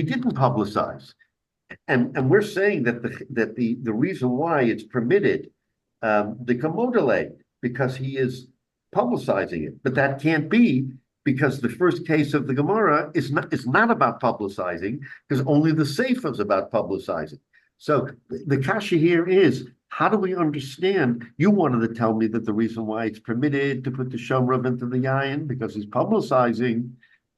didn't publicize. And we're saying that the reason why it's permitted, the commodale, because he is publicizing it, but that can't be, because the first case of the Gemara is not about publicizing, because only the seifa is about publicizing. So the kasha here is, how do we understand? You wanted to tell me that the reason why it's permitted to put the shomrav into the yayin because he's publicizing,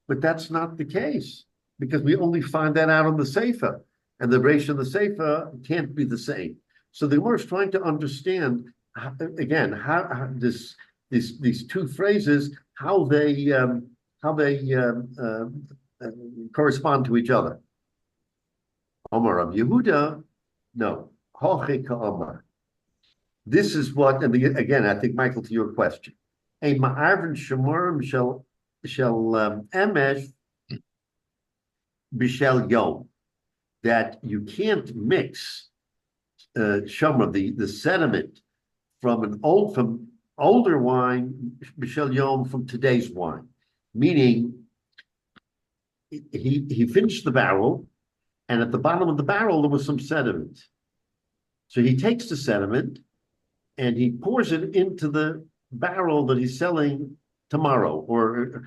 but that's not the case, because we only find that out on the seifa. And the reisha and the seifa can't be the same. So the Gemara is trying to understand how these two phrases, how they correspond to each other. Omar of Yehuda, no. Omar. This is what, and again, I think, Michael, to your question, a ma'arvin shemorim shall emesh b'shel yom, that you can't mix shomer, the sediment from older wine, b'shel yom, from today's wine. meaning he finished the barrel, and at the bottom of the barrel there was some sediment. So he takes the sediment and he pours it into the barrel that he's selling tomorrow or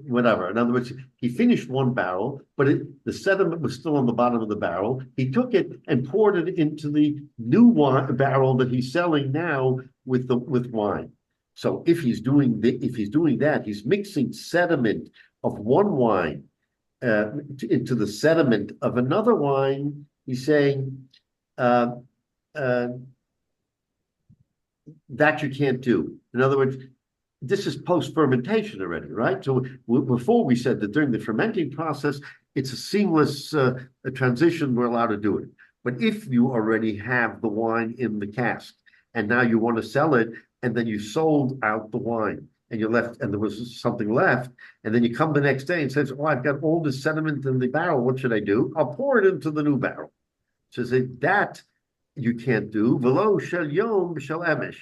whatever. In other words, he finished one barrel, but the sediment was still on the bottom of the barrel. He took it and poured it into the new barrel that he's selling now with wine. So if he's doing that, he's mixing sediment of one wine into the sediment of another wine. He's saying that you can't do. In other words, this is post-fermentation already, right? So before we said that during the fermenting process, it's a seamless transition, we're allowed to do it. But if you already have the wine in the cask and now you want to sell it, and then you sold out the wine and you left, and there was something left, and then you come the next day and says, oh, I've got all this sediment in the barrel, what should I do? I'll pour it into the new barrel. So say that you can't do. Velo shel yom shel emesh.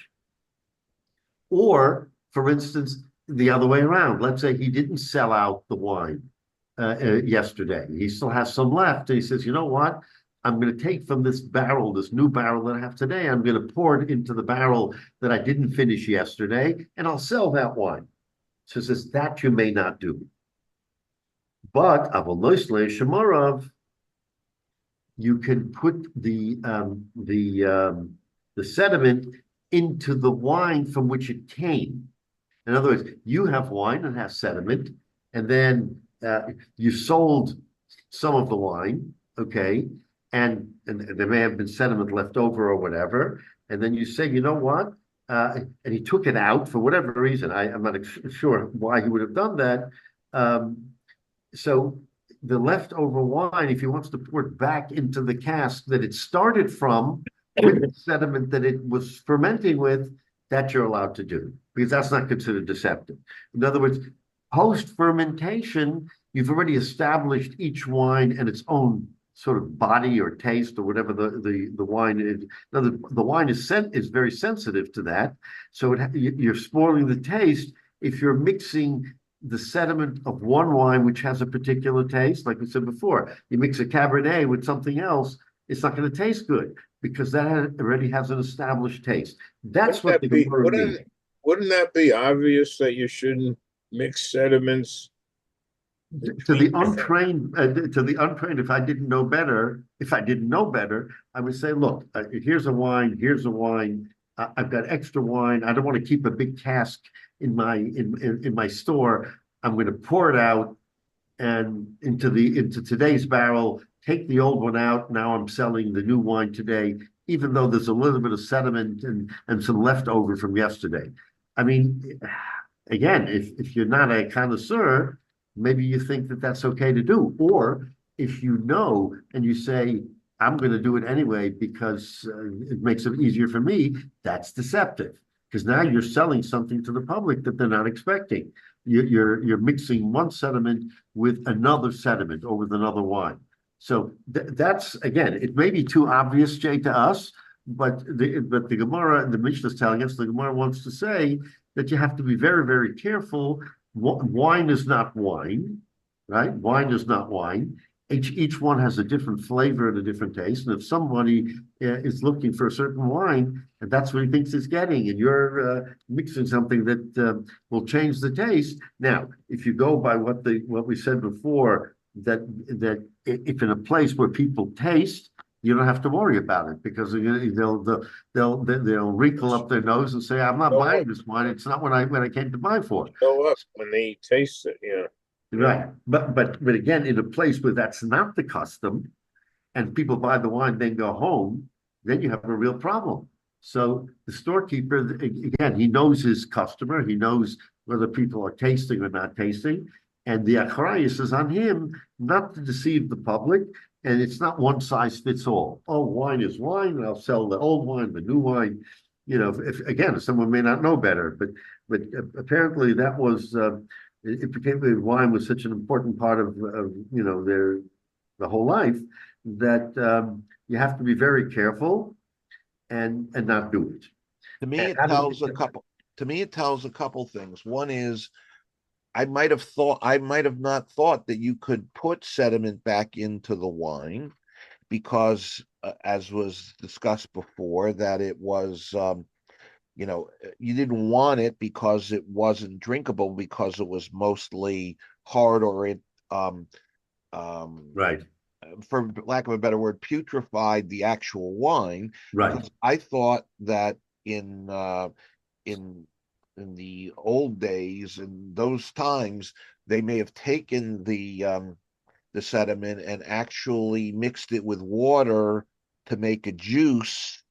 Or, for instance, the other way around. Let's say he didn't sell out the wine yesterday. He still has some left. And he says, you know what? I'm going to take from this barrel, this new barrel that I have today, I'm going to pour it into the barrel that I didn't finish yesterday, and I'll sell that wine. So it says that you may not do. But avoloisle shemarav, you can put the sediment into the wine from which it came. In other words, you have wine that has sediment, and then you sold some of the wine, okay, and there may have been sediment left over or whatever, and then you say, you know what? And he took it out for whatever reason. I'm not sure why he would have done that. So the leftover wine, if he wants to pour it back into the cask that it started from, with the sediment that it was fermenting with, that you're allowed to do, because that's not considered deceptive. In other words, post-fermentation, you've already established each wine and its own sort of body or taste or whatever the wine is. Now, the wine is very sensitive to that, so you're spoiling the taste if you're mixing the sediment of one wine which has a particular taste. Like we said before, you mix a Cabernet with something else, it's not going to taste good because that already has an established taste. That's what the Gemara means. Wouldn't that be obvious that you shouldn't mix sediments? To the untrained, if I didn't know better, I would say, look, here's a wine. I've got extra wine. I don't want to keep a big cask in my store. I'm going to pour it out and into today's barrel. Take the old one out. Now I'm selling the new wine today, even though there's a little bit of sediment and some leftover from yesterday. I mean, again, if you're not a connoisseur, maybe you think that that's okay to do. Or if you know and you say, I'm going to do it anyway because it makes it easier for me, that's deceptive. Because now you're selling something to the public that they're not expecting. You're mixing one sediment with another sediment or with another wine. So that's, again, it may be too obvious, Jay, to us, but the Gemara, the Mishnah is telling us, the Gemara wants to say that you have to be very, very careful. Wine is not wine, right? Wine is not wine. Each one has a different flavor and a different taste. And if somebody is looking for a certain wine, and that's what he thinks he's getting, and you're mixing something that will change the taste. Now, if you go by what we said before, that if in a place where people taste, you don't have to worry about it because they'll wrinkle up their nose and say, "I'm not buying this wine. It's not what I came to buy for." Go up when they taste it, yeah. Right, but again, in a place where that's not the custom, and people buy the wine, then go home, then you have a real problem. So the storekeeper, again, he knows his customer, he knows whether people are tasting or not tasting, and the achrayus is on him not to deceive the public, and it's not one size fits all. Oh, wine is wine, and I'll sell the old wine, the new wine. You know, if someone may not know better, but apparently that was. It became wine was such an important part of the whole life that you have to be very careful and not do it. To me, it tells a couple things. One is I might have not thought that you could put sediment back into the wine because, as was discussed before, that it was, you didn't want it because it wasn't drinkable because it was mostly hard or um, Right. for lack of a better word, putrefied the actual wine. Right. Because I thought that in in the old days, in those times, they may have taken the sediment and actually mixed it with water to make a juice,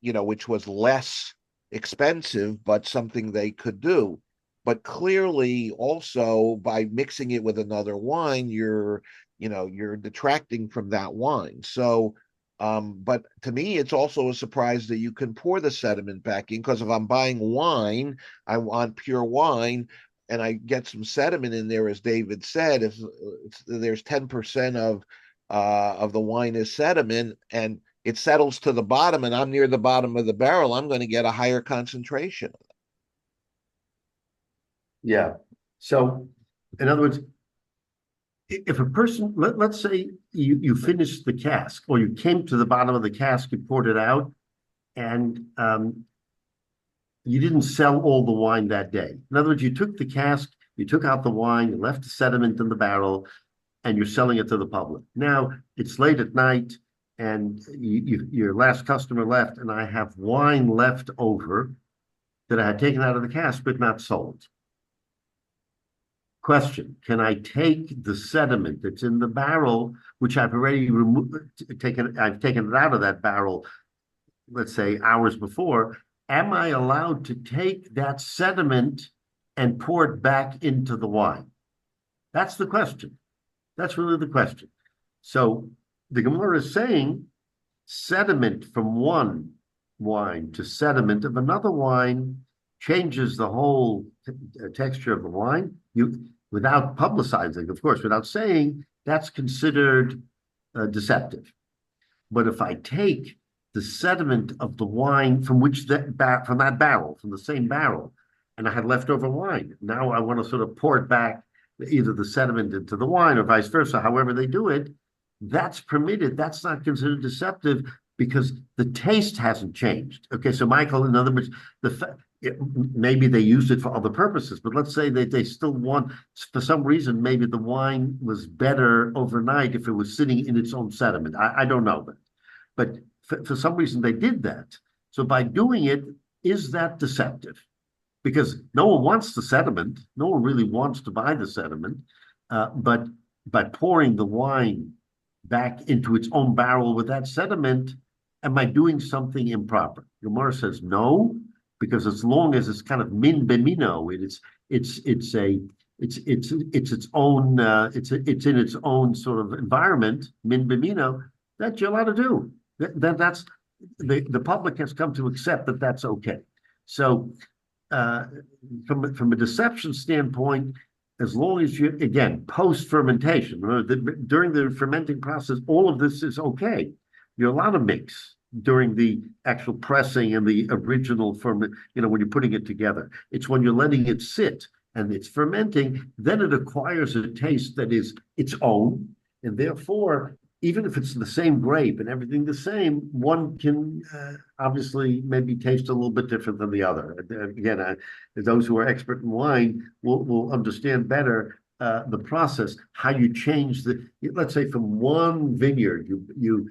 which was less expensive, but something they could do. But clearly, also by mixing it with another wine, you're detracting from that wine. So, but to me, it's also a surprise that you can pour the sediment back in, because if I'm buying wine, I want pure wine, and I get some sediment in there, as David said, if there's 10% of the wine is sediment, and it settles to the bottom, and I'm near the bottom of the barrel, I'm going to get a higher concentration. Yeah. So, in other words, if a person, let's say you finished the cask, or you came to the bottom of the cask, you poured it out, and you didn't sell all the wine that day. In other words, you took the cask, you took out the wine, you left the sediment in the barrel, and you're selling it to the public. Now it's late at night, and your last customer left, and I have wine left over that I had taken out of the cask but not sold. Question: can I take the sediment that's in the barrel, which I've already removed, I've taken it out of that barrel, let's say hours before? Am I allowed to take that sediment and pour it back into the wine? That's the question. That's really the question. So the Gemara is saying sediment from one wine to sediment of another wine changes the whole texture of the wine. Without publicizing, of course, without saying, that's considered deceptive. But if I take the sediment of the wine from that barrel, from the same barrel, and I had leftover wine, now I want to sort of pour it back, either the sediment into the wine or vice versa, however they do it, that's permitted. That's not considered deceptive because the taste hasn't changed. Okay, so Michael, in other words, maybe they used it for other purposes, but let's say that they still want, for some reason, maybe the wine was better overnight if it was sitting in its own sediment. I don't know that. But for some reason they did that. So by doing it, is that deceptive? Because no one wants the sediment. No one really wants to buy the sediment. But by pouring the wine back into its own barrel with that sediment, am I doing something improper? Gemara says no, because as long as it's kind of min bemino, it's in its own sort of environment, min bemino, that you're allowed to do. That's the public has come to accept that that's okay. So from a deception standpoint, as long as you, again, post fermentation, during the fermenting process, all of this is okay. You're allowed to mix during the actual pressing and the original ferment, when you're putting it together. It's when you're letting it sit and it's fermenting, then it acquires a taste that is its own. And therefore, even if it's the same grape and everything the same, one can obviously maybe taste a little bit different than the other. Again, those who are expert in wine will understand better the process, how you change let's say from one vineyard, you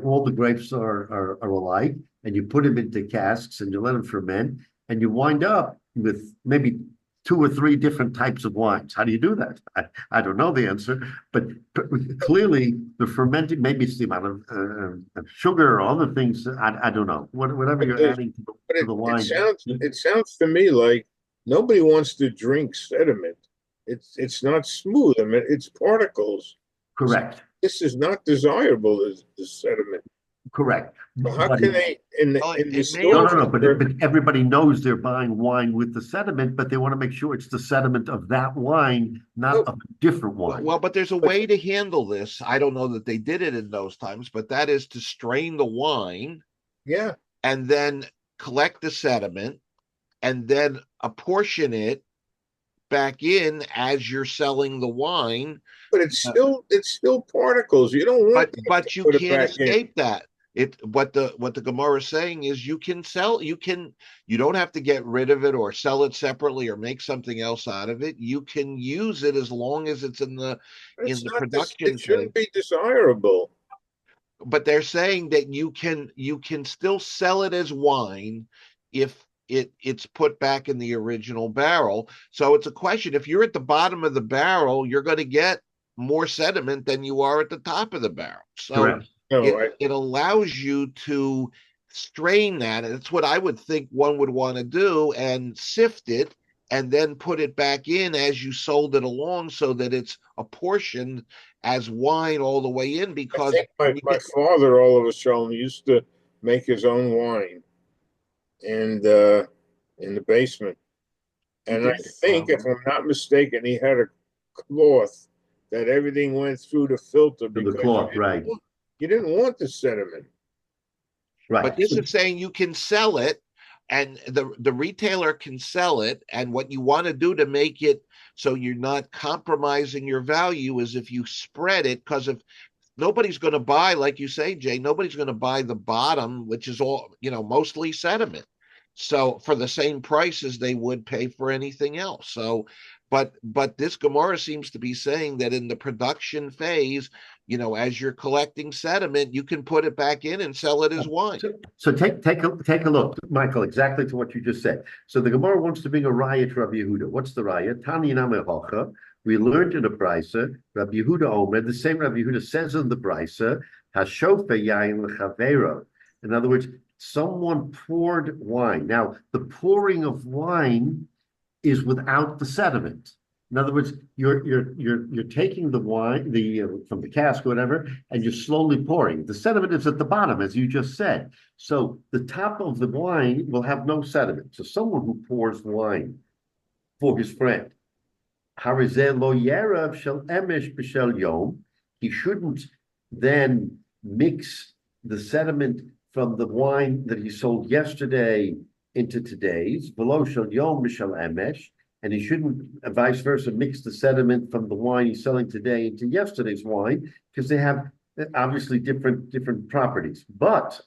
all the grapes are alike, and you put them into casks and you let them ferment, and you wind up with maybe 2 or 3 different types of wines. How do you do that? I don't know the answer, but clearly the fermenting, maybe it's the amount of sugar or other things. I don't know. Whatever you're adding to the wine. It sounds to me like nobody wants to drink sediment. It's not smooth. I mean, it's particles. Correct. This is not desirable as the sediment. Correct. So how can they in the store? No. But everybody knows they're buying wine with the sediment, but they want to make sure it's the sediment of that wine, not of a different wine. Well, but there's a way to handle this. I don't know that they did it in those times, but that is to strain the wine. Yeah. And then collect the sediment, and then apportion it back in as you're selling the wine. But it's still particles. You don't want But you put it can't back in. escape that. What the Gemara is saying is you don't have to get rid of it or sell it separately or make something else out of it. You can use it as long as it's in the production. It shouldn't be desirable. But they're saying that you can still sell it as wine if it's put back in the original barrel. So it's a question. If you're at the bottom of the barrel, you're going to get more sediment than you are at the top of the barrel. So it allows you to strain that. And it's what I would think one would want to do, and sift it and then put it back in as you sold it along so that it's apportioned as wine all the way in. Because my father, all of a sudden, used to make his own wine and in the basement. And I think, if I'm not mistaken, he had a cloth that everything went through the filter. The cloth, right. You didn't want the sediment. Right. But this is saying you can sell it, and the retailer can sell it. And what you want to do to make it so you're not compromising your value is if you spread it, because if nobody's going to buy, like you say, Jay, nobody's going to buy the bottom, which is all, mostly sediment. So for the same price as they would pay for anything else. So, but this Gemara seems to be saying that in the production phase, as you're collecting sediment, you can put it back in and sell it as wine. So take a look, Michael, exactly to what you just said. So the Gemara wants to bring a raya to Rabbi Yehuda. What's the raya? Tani name hocha. We learned in the brisa, Rabbi Yehuda Omer, the same Rabbi Yehuda says in the brisa, hashofe yain lechavero. In other words, someone poured wine. Now, the pouring of wine is without the sediment. In other words, you're taking the wine, from the cask or whatever, and you're slowly pouring. The sediment is at the bottom, as you just said. So the top of the wine will have no sediment. So someone who pours wine for his friend, harizeh lo yerav shel emesh b'shel yom, he shouldn't then mix the sediment from the wine that he sold yesterday into today's, below shel yom b'shel emesh, and he shouldn't, vice versa, mix the sediment from the wine he's selling today into yesterday's wine, because they have obviously different properties. But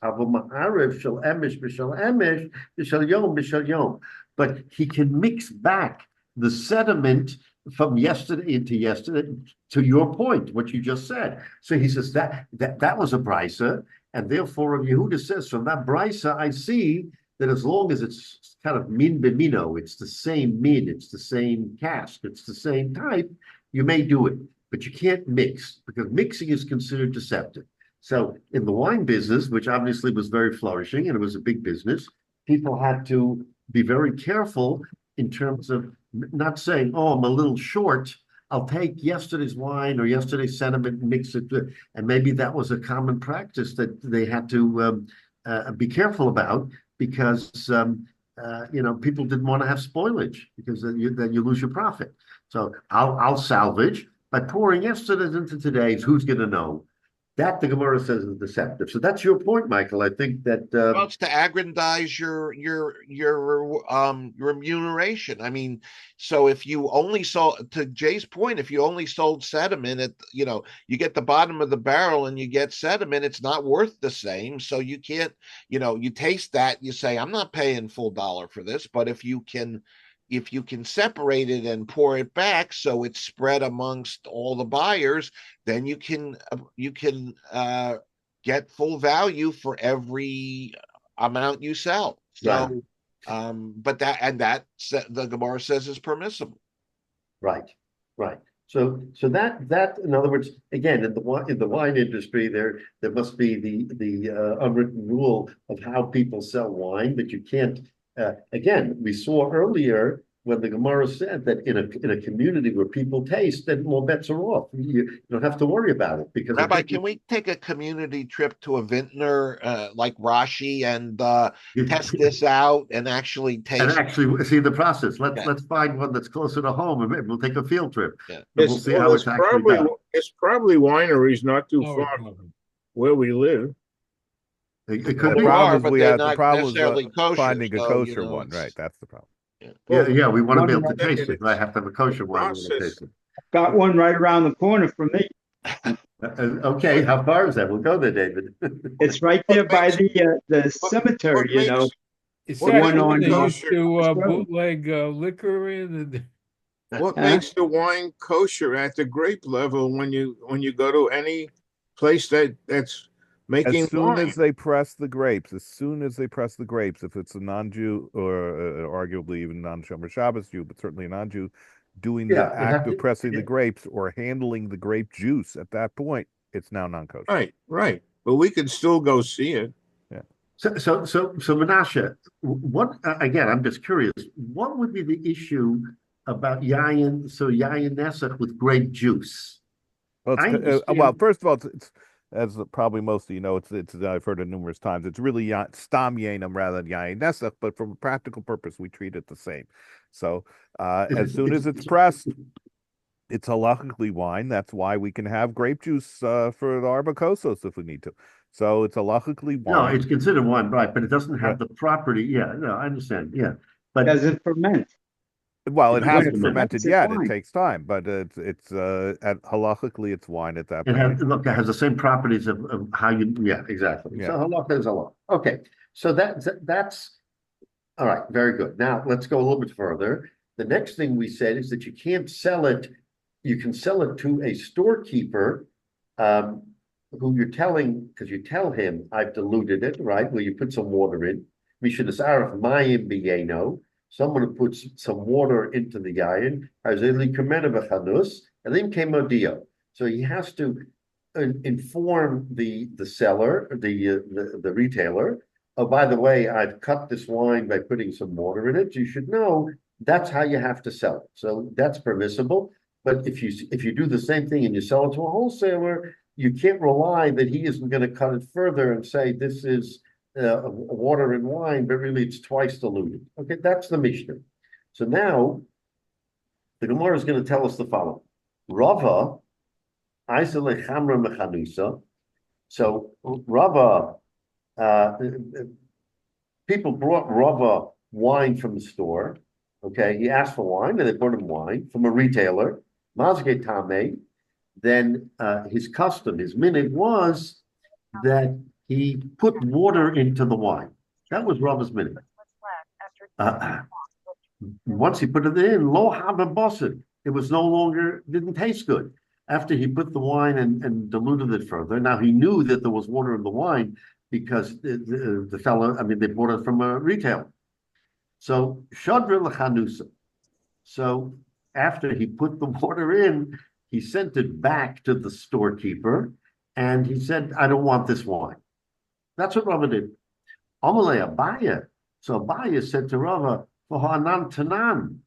but he can mix back the sediment from yesterday into yesterday, to your point, what you just said. So he says that was a brisa, and therefore Rabbi Yehuda says from that brisa I see that as long as it's kind of min b'mino, it's the same min, it's the same cask, it's the same type, you may do it, but you can't mix, because mixing is considered deceptive. So in the wine business, which obviously was very flourishing and it was a big business, people had to be very careful in terms of not saying, oh, I'm a little short, I'll take yesterday's wine or yesterday's sediment and mix it. And maybe that was a common practice that they had to be careful about, because people didn't want to have spoilage, because then you lose your profit. So I'll salvage by pouring yesterday's into today's. Who's going to know? That the Gemara says is deceptive. So that's your point, Michael. I think that well, it's to aggrandize your remuneration. I mean, so if you only sold, to Jay's point, if you only sold sediment at, you get the bottom of the barrel and you get sediment, it's not worth the same. So you can't, you taste that, you say, I'm not paying full dollar for this. But if you can separate it and pour it back so it's spread amongst all the buyers, then you can get full value for every amount you sell. So, but that the Gemara says is permissible. Right. So that in other words, again, in the wine industry, there must be the unwritten rule of how people sell wine, that you can't. Again, we saw earlier when the Gemara said that in a community where people taste, then more bets are off. You don't have to worry about it, because Rabbi, can we take a community trip to a vintner like Rashi and test this out and actually taste and actually see the process? Let's find one that's closer to home, and maybe we'll take a field trip. Yeah. We'll see how it's actually done. It's probably wineries not too far from where we live. It could be. The problem is finding a kosher one, right? That's the problem. Yeah, we want to be One able to right taste in it. I its have to have a kosher wine. We want to process. taste it. got one right around the corner from me. Okay, how far is that? We'll go there, David. It's right there by the cemetery, what makes Is What the that makes one the one on they used kosher? to Road. bootleg liquor in? What Huh? makes the wine kosher at the grape level when you go to any place that's making As soon wine? as they press the grapes, if it's a non-Jew or arguably even non-Shomer Shabbos Jew, but certainly a non-Jew, doing the Yeah, act of pressing the grapes or handling the grape juice at that point, it's now non-kosher. Right, right. But we can still go see it. Yeah. So Menashe, what again? I'm just curious. What would be the issue about yayin? So yayin nesach with grape juice. Well, I understand. well, first of all, it's as probably most of you know, it's I've heard it numerous times. It's really stam yainam rather than yain nesach, but from a practical purpose, we treat it the same. So as soon as it's pressed, it's halachically wine. That's why we can have grape juice for the arbacosos if we need to. So it's halachically No, wine. it's considered wine, right? But it doesn't Yeah. have the property. Yeah, no, I understand. Yeah, but doesn't ferment. Well, it It hasn't doesn't fermented It's yet. It wine. takes time, but it's halachically it's wine at that it point. has look. It has the same properties of how you. Yeah, exactly. Yeah. So halakha is halakha. Okay, so that's all right. Very good. Now let's go a little bit further. The next thing we said is that you can't sell it. You can sell it to a storekeeper, who you're telling because you tell him I've diluted it, right? Well, you put some water in. Mishnah Saraf mayim biyeno. Someone who puts some water into the yayin, and then came odio. So he has to inform the seller, the retailer. Oh, by the way, I've cut this wine by putting some water in it. You should know that's how you have to sell it. So that's permissible. But if you do the same thing and you sell it to a wholesaler, you can't rely that he isn't going to cut it further and say this is water and wine, but really it's twice diluted. Okay, that's the Mishnah. So now the Gemara is going to tell us the following: Rava, Aisele Chamra Mechanusa. So Rava, people brought Rava wine from the store. Okay, he asked for wine, and they brought him wine from a retailer. Mazge Tame. Then his custom, his minhag was that he put water into the wine. That was Rava's minhag. Once he put it in, lo hava bosid, it was no longer, didn't taste good. After he put the wine and diluted it further, now he knew that there was water in the wine because the fellow, I mean, they bought it from a retailer. So shadra l'chanusa. So after he put the water in, he sent it back to the storekeeper, and he said, "I don't want this wine." That's what Rava did. Amalei Abaya. So Abaya said to Rava, "V'ha'anan tanan."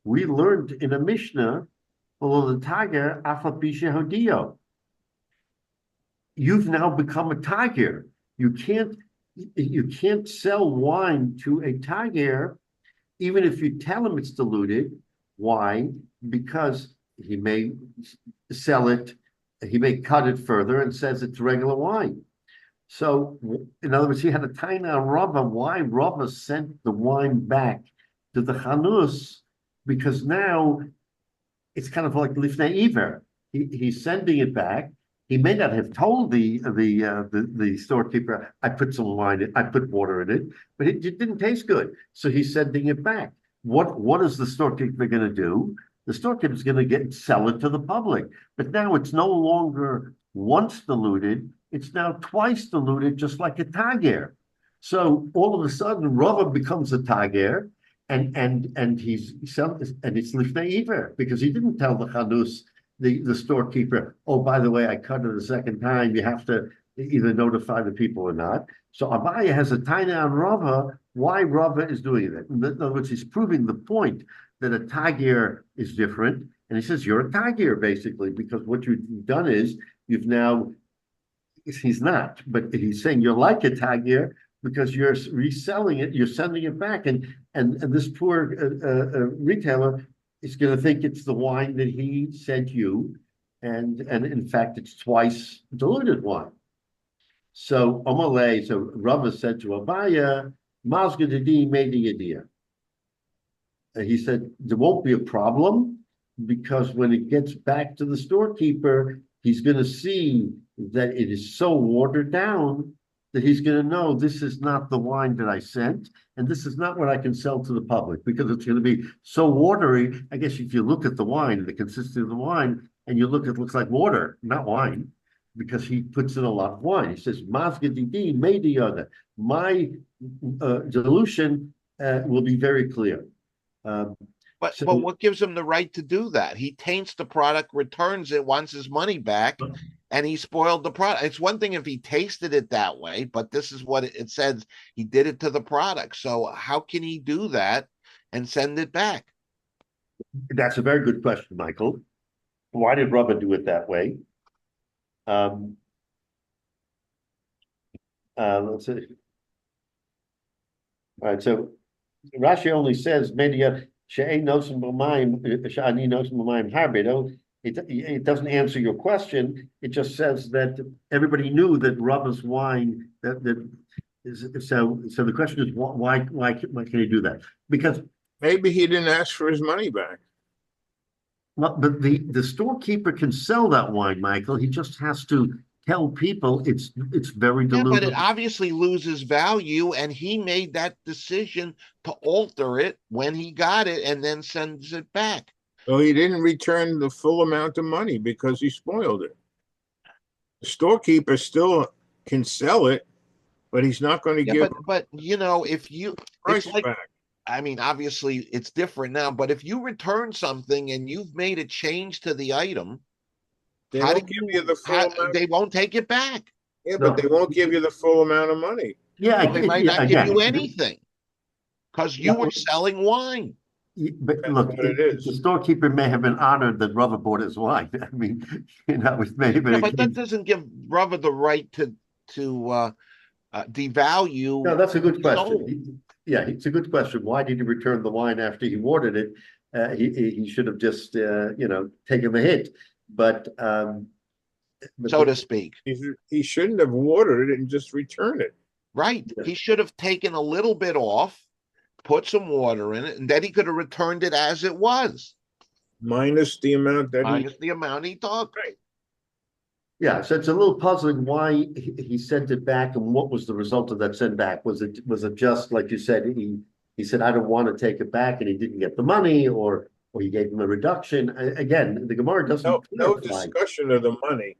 We learned in a Mishnah, "Below the tiger, afapisha hodio." You've now become a tiger. You can't sell wine to a tiger, even if you tell him it's diluted. Why? Because he may sell it, he may cut it further and says it's regular wine. So, in other words, he had a taina on Rava. Why Rava sent the wine back to the chanus? Because now it's kind of like lifnei iver. He's sending it back. He may not have told the storekeeper, "I put some wine in, I put water in it," but it didn't taste good. So he's sending it back. What is the storekeeper going to do? The storekeeper is going to sell it to the public. But now it's no longer once diluted; it's now twice diluted, just like a tager. So all of a sudden, Rava becomes a tager, and he's and it's lifnei iver because he didn't tell the chanus, the storekeeper, "Oh, by the way, I cut it a second time. You have to either notify the people or not." So Abaya has a taina on Rava. Why Rava is doing that? In other words, he's proving the point that a tagir is different, and he says you're a tagir basically because what you've done is you've now. He's not, but he's saying you're like a tagir because you're reselling it, you're sending it back, and this poor retailer is going to think it's the wine that he sent you, and in fact it's twice diluted wine. So Omalei, so Rava said to Abaya, Mazgadadi made the idea. he said there won't be a problem because when it gets back to the storekeeper, he's going to see that it is so watered down that he's going to know this is not the wine that I sent, and this is not what I can sell to the public because it's going to be so watery. I guess if you look at the wine, the consistency of the wine, and you look, it looks like water, not wine, because he puts in a lot of wine. He says, "Mazgadidi made the other." My dilution will be very clear. But what gives him the right to do that? He taints the product, returns it, wants his money back, and he spoiled the product. It's one thing if he tasted it that way, but this is what it says. He did it to the product. So how can he do that and send it back? That's a very good question, Michael. Why did Rabbi do it that way? Let's see. All right, so Rashi only says media she'ein nosim b'mayim she'ani nosim b'mayim harbe. It doesn't answer your question. It just says that everybody knew that Rabba's wine that is so. So the question is why can he do that? Because maybe he didn't ask for his money back. Well, but the storekeeper can sell that wine, Michael. He just has to tell people it's very diluted. Yeah, but it obviously loses value, and he made that decision to alter it when he got it and then sends it back. So he didn't return the full amount of money because he spoiled it. The storekeeper still can sell it, but he's not going to give. But you know, if you price back. I mean, obviously it's different now, but if you return something and you've made a change to the item, they won't give you the full amount. They won't take it back. Yeah, but they won't give you the full amount of money. Yeah, they might not give you anything because you were selling wine. But look, the storekeeper may have been honored that Rava bought his wine. I mean, you know, it's maybe. Yeah, but that doesn't give Rava the right to devalue. No, that's a good question. Yeah, it's a good question. Why did he return the wine after he watered it? He should have just taken the hit, but so to speak. He shouldn't have watered it and just returned it. Right. Yeah. He should have taken a little bit off, put some water in it, and then he could have returned it as it was. Minus the amount he took. Right. Yeah, so it's a little puzzling why he sent it back and what was the result of that send back. Was it just like you said, he said, I don't want to take it back and he didn't get the money, or he gave him a reduction. Again, the Gemara doesn't no discussion of the money.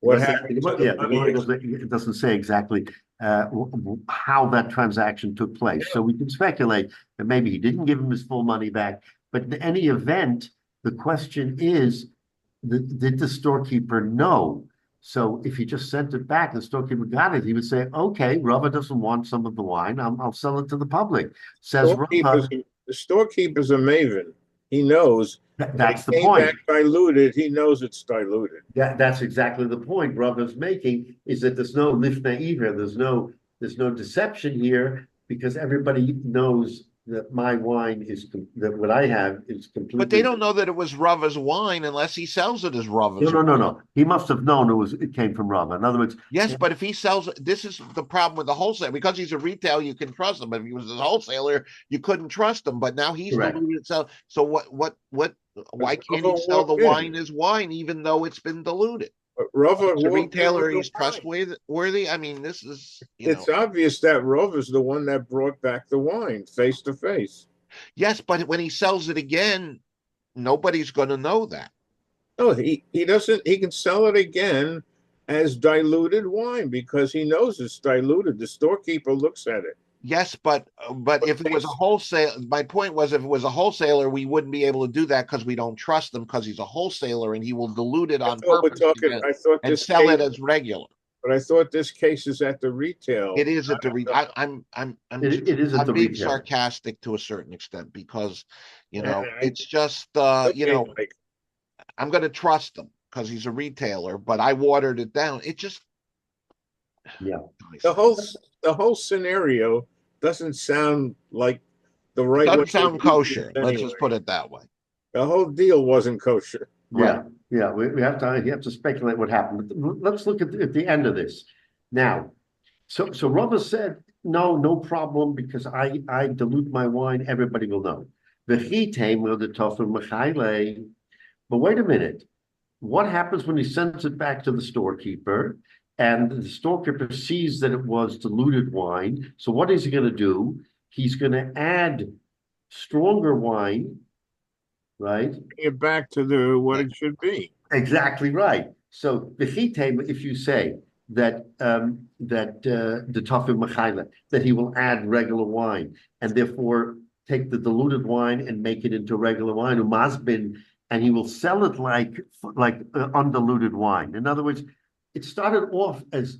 What happened? It doesn't say exactly how that transaction took place. Yeah. So we can speculate that maybe he didn't give him his full money back. But in any event, the question is, did the storekeeper know? So if he just sent it back, the storekeeper got it, he would say, okay, Rava doesn't want some of the wine. I'll sell it to the public. Says Rava. The storekeeper's a maven. He knows. That's the point. Back diluted. He knows it's diluted. Yeah, that's exactly the point Rava's making, is that there's no lifnei ivra, there's no deception here, because everybody knows that my wine that what I have is completely. But they don't know that it was Rava's wine unless he sells it as Rava's. No. He must have known it came from Rava. In other words, yes, but if he sells, this is the problem with the wholesaler. Because he's a retailer, you can trust him. But if he was a wholesaler, you couldn't trust him. But now he's diluted itself. So what? Why can't he sell the wine as wine, even though it's been diluted? Rava, the retailer, he's trustworthy. I mean, this is. It's obvious that Rava's the one that brought back the wine face to face. Yes, but when he sells it again, nobody's going to know that. No, he doesn't. He can sell it again as diluted wine because he knows it's diluted. The storekeeper looks at it. Yes, but if it was a wholesale, my point was if it was a wholesaler, we wouldn't be able to do that because we don't trust him because he's a wholesaler and he will dilute it on purpose and sell it as regular. But I thought this case is at the retail. It is at the retail. I'm being sarcastic to a certain extent because it's just I'm going to trust him because he's a retailer, but I watered it down. It just the whole scenario doesn't sound like the right way. Doesn't sound kosher. Anyway. Let's just put it that way. The whole deal wasn't kosher. Yeah. We have to speculate what happened. But let's look at the end of this. Now, so Rava said, no problem, because I dilute my wine, everybody will know. V'chitame or the tofu mechayle. But wait a minute. What happens when he sends it back to the storekeeper and the storekeeper sees that it was diluted wine? So what is he going to do? He's going to add stronger wine, right? Bring it back to what it should be. Exactly right. So the chitame, if you say that the tofu machayla, that he will add regular wine and therefore take the diluted wine and make it into regular wine, umazbin, and he will sell it like undiluted wine. In other words, it started off as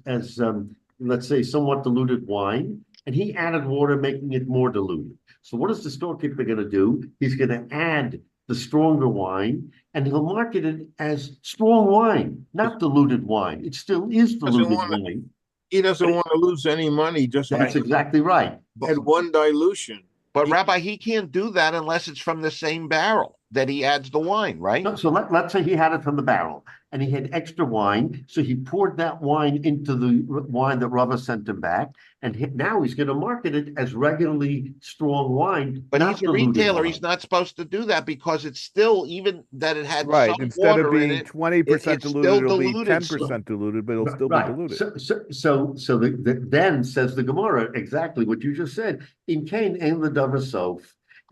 let's say somewhat diluted wine, and he added water, making it more diluted. So what is the storekeeper going to do? He's going to add the stronger wine, and he'll market it as strong wine, not diluted wine. It still is diluted wine. He doesn't want to lose any money. That's exactly right. Had one dilution. But Rabbi, he can't do that unless it's from the same barrel that he adds the wine, right? So let's say he had it from the barrel and he had extra wine. So he poured that wine into the wine that Rava sent him back. And now he's going to market it as regularly strong wine. But he's a retailer. He's not supposed to do that because it's still, even that it had right. some Instead water of being in it, 20% diluted, it'll be diluted. 10% diluted, but it'll still be diluted. So then says the Gemara exactly what you just said. In Cain ein l'davar sof.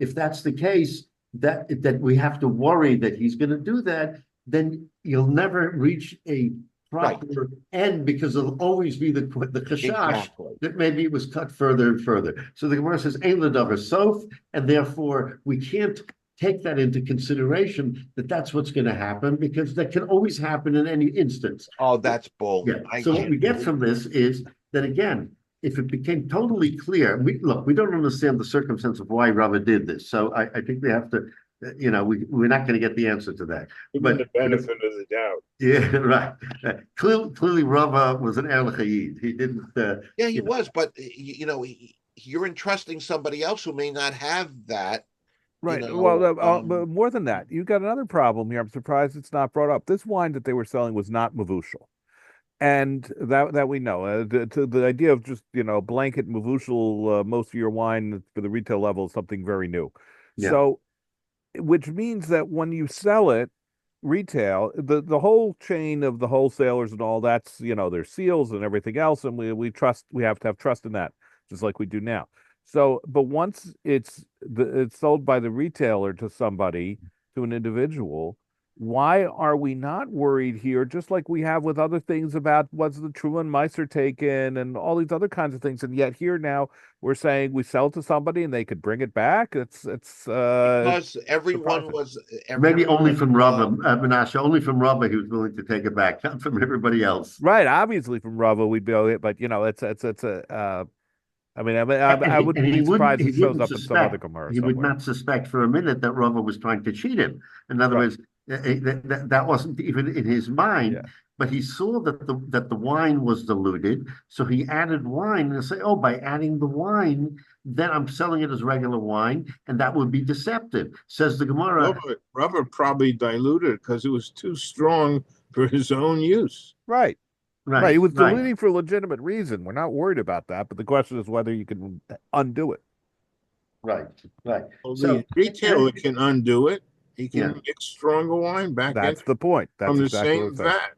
If that's the case, that we have to worry that he's going to do that, then you'll never reach a proper end because it'll always be the chashash that maybe it was cut further and further. So the Gemara says ein l'davar sof, and therefore we can't take that into consideration that that's what's going to happen because that can always happen in any instance. Oh, that's bull. Yeah. So what we get from this is that again, if it became totally clear, we don't understand the circumstance of why Rava did this. So I think we have to, we're not going to get the answer to that. But the benefit of the doubt. Yeah, right. Clearly, Rava was an Er L'Chayid. He didn't. Yeah, he was, but you're entrusting somebody else who may not have that. Right. Well, but more than that, you've got another problem here. I'm surprised it's not brought up. This wine that they were selling was not mavushal. And that we know. The idea of just, blanket mavushal most of your wine for the retail level is something very new. Yeah. So, which means that when you sell it retail, the whole chain of the wholesalers and all that's, their seals and everything else, and we have to have trust in that, just like we do now. So, but once it's sold by the retailer to somebody, to an individual, why are we not worried here, just like we have with other things about what's the True and Meiser taken and all these other kinds of things, and yet here now we're saying we sell to somebody and they could bring it back. It's because everyone was maybe only from Rava, Menashe, only from Rava he was willing to take it back, not from everybody else. Right, obviously from Rava we'd be okay, but it's a. I wouldn't be surprised if it shows up in some other Gemara. He would not suspect for a minute that Rava was trying to cheat him. In other words, that wasn't even in his mind. Yeah. But he saw that the wine was diluted, so he added wine and say, "Oh, by adding the wine, then I'm selling it as regular wine, and that would be deceptive." Says the Gemara. Rava probably diluted because it was too strong for his own use. Right. Right. He was diluting for a legitimate reason. We're not worried about that, but the question is whether you can undo it. Right. Well, the retailer can undo it. He can mix stronger wine back. That's the point. That's from exactly the same vat.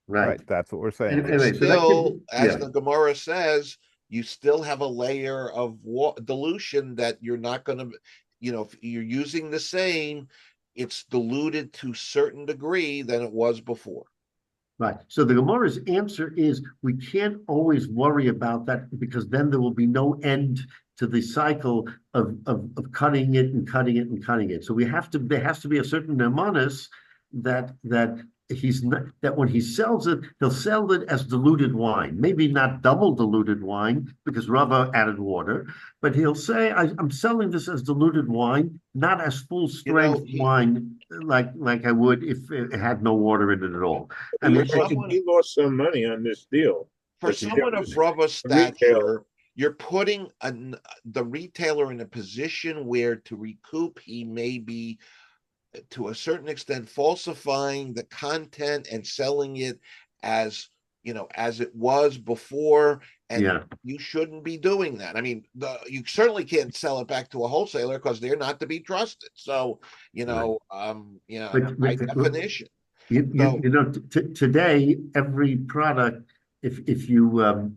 Right. That's what we're saying. Anyway, still, as the Gemara says, you still have a layer of dilution that you're not going to, if you're using the same, it's diluted to a certain degree than it was before. Right. So the Gemara's answer is we can't always worry about that because then there will be no end to the cycle of cutting it and cutting it and cutting it. So there has to be a certain nemanis that he's not, that when he sells it, he'll sell it as diluted wine, maybe not double diluted wine because Rava added water, but he'll say, I'm selling this as diluted wine, not as full strength wine like I would if it had no water in it at all. I mean, he lost some money on this deal. For someone of Rava's stature, you're putting the retailer in a position where to recoup, he may be to a certain extent falsifying the content and selling it as as it was before, And you shouldn't be doing that. I mean, you certainly can't sell it back to a wholesaler because they're not to be trusted. So, by definition. Today, every product, if you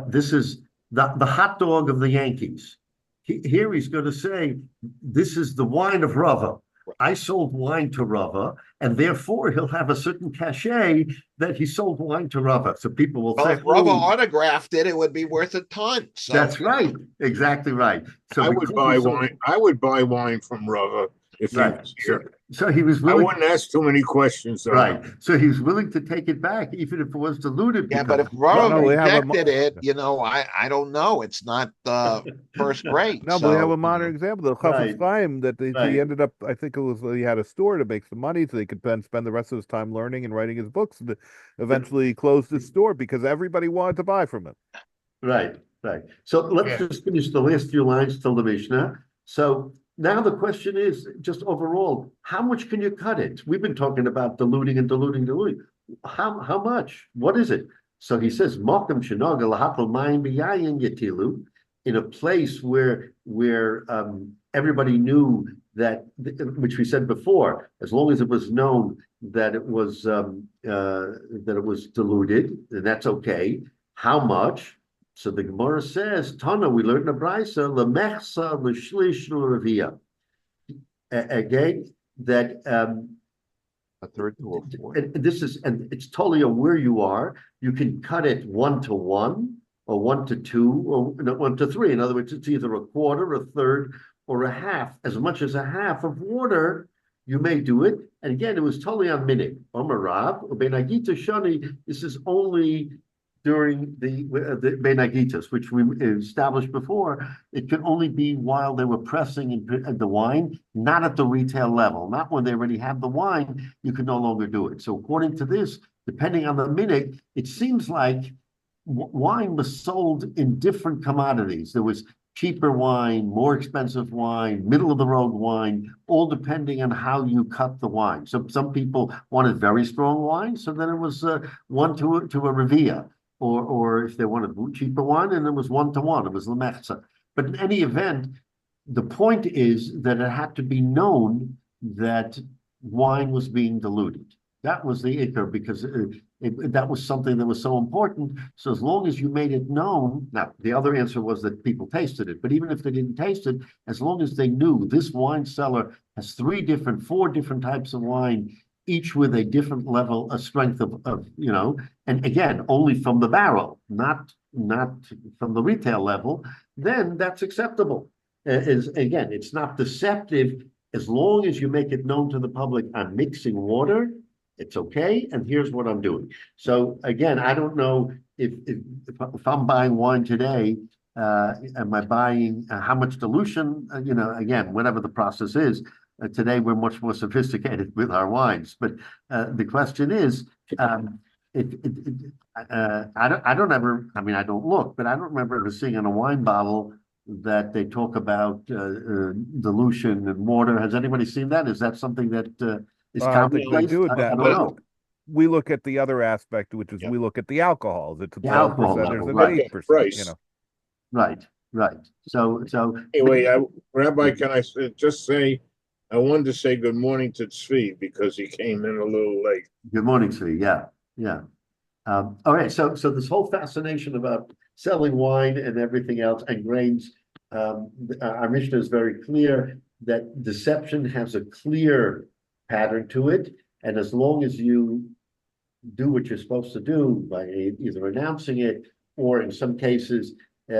this is the hot dog of the Yankees. Here he's going to say, this is the wine of Rava. I sold wine to Rava, and therefore he'll have a certain cachet that he sold wine to Rava. So people will say, if Rava autographed it, it would be worth a ton. So, that's right. Exactly right. So I would buy wine. I would buy wine from Rava if he was here. So he was willing. I wouldn't ask too many questions. Right. So he was willing to take it back, even if it was diluted. Yeah, but if Rava rejected it, I don't know. It's not first rate. No, but we have a modern example. The Chafetz Chaim that he ended up. I think it was he had a store to make some money, so he could then spend the rest of his time learning and writing his books. And eventually, he closed his store because everybody wanted to buy from him. Right. So let's just finish the last few lines till the Mishnah. So now the question is, just overall, how much can you cut it? We've been talking about diluting. How much? What is it? So he says, in a place where everybody knew that, which we said before, as long as it was known that it was diluted, then that's okay. How much? So the Gemara says, Tana, we learned in the Brisa, lemechsa l'shlish l'revia. Again, that a third to a fourth. And it's totally on where you are. You can cut it 1 to 1, or 1 to 2, or 1 to 3. In other words, it's either a quarter, a third, or a half. As much as a half of water, you may do it. And again, it was totally on minute. Omer Rav, Benagita Shani. This is only during the Benagitas, which we established before. It could only be while they were pressing the wine, not at the retail level. Not when they already have the wine, you can no longer do it. So according to this, depending on the minute, it seems like wine was sold in different commodities. There was cheaper wine, more expensive wine, middle of the road wine, all depending on how you cut the wine. So some people wanted very strong wine, so then it was 1 to a Revia. Or if they wanted cheaper wine, and it was 1 to 1, it was lemechza. But in any event, the point is that it had to be known that wine was being diluted. That was the ikar, because that was something that was so important. So as long as you made it known, now the other answer was that people tasted it, but even if they didn't taste it, as long as they knew this wine cellar has 4 different types of wine, each with a different level of strength of and again, only from the barrel, not from the retail level, then that's acceptable. Again, it's not deceptive as long as you make it known to the public, I'm mixing water, it's okay, and here's what I'm doing. So again, I don't know if I'm buying wine today, am I buying how much dilution, again, whatever the process is. Today, we're much more sophisticated with our wines, but the question is, I don't look, but I don't remember ever seeing in a wine bottle that they talk about dilution and water. Has anybody seen that? Is that something that is commonplace? We do it that I don't know. We look at the other aspect, which is we look at the alcohols. It's a 12%, there's an 8%. Right. So anyway, Rabbi, can I just say, I wanted to say good morning to Tzvi because he came in a little late. Good morning, Tzvi. Yeah. All right. So this whole fascination about selling wine and everything else and grains, our Mishnah is very clear that deception has a clear pattern to it, and as long as you do what you're supposed to do by either announcing it or in some cases,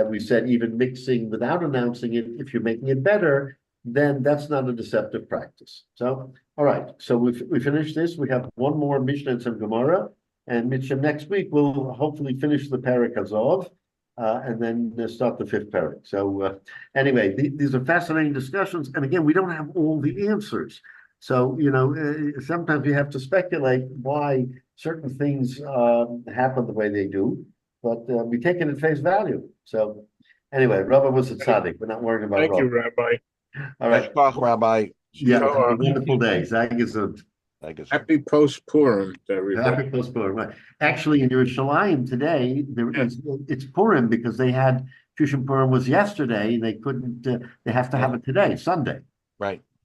we said even mixing without announcing it, if you're making it better, then that's not a deceptive practice. So, all right. So we finished this. We have one more Mishnah and some Gemara, and Mishnah next week we'll hopefully finish the Perek Azov, and then start the 5th Perek. So anyway, these are fascinating discussions, and again, we don't have all the answers. So sometimes you have to speculate why certain things happen the way they do, but we take it at face value. So anyway, Rabbi was a tzaddik. We're not worrying about. Thank you, Rabbi. All right. Rabbi. Yeah, have a wonderful day. Sei gesund. I guess. Happy post Purim to everybody. Happy post Purim, right? Actually, in Yerushalayim today, it's Purim because they had Shushan Purim was yesterday. They couldn't. They have to have it today, Sunday. Right.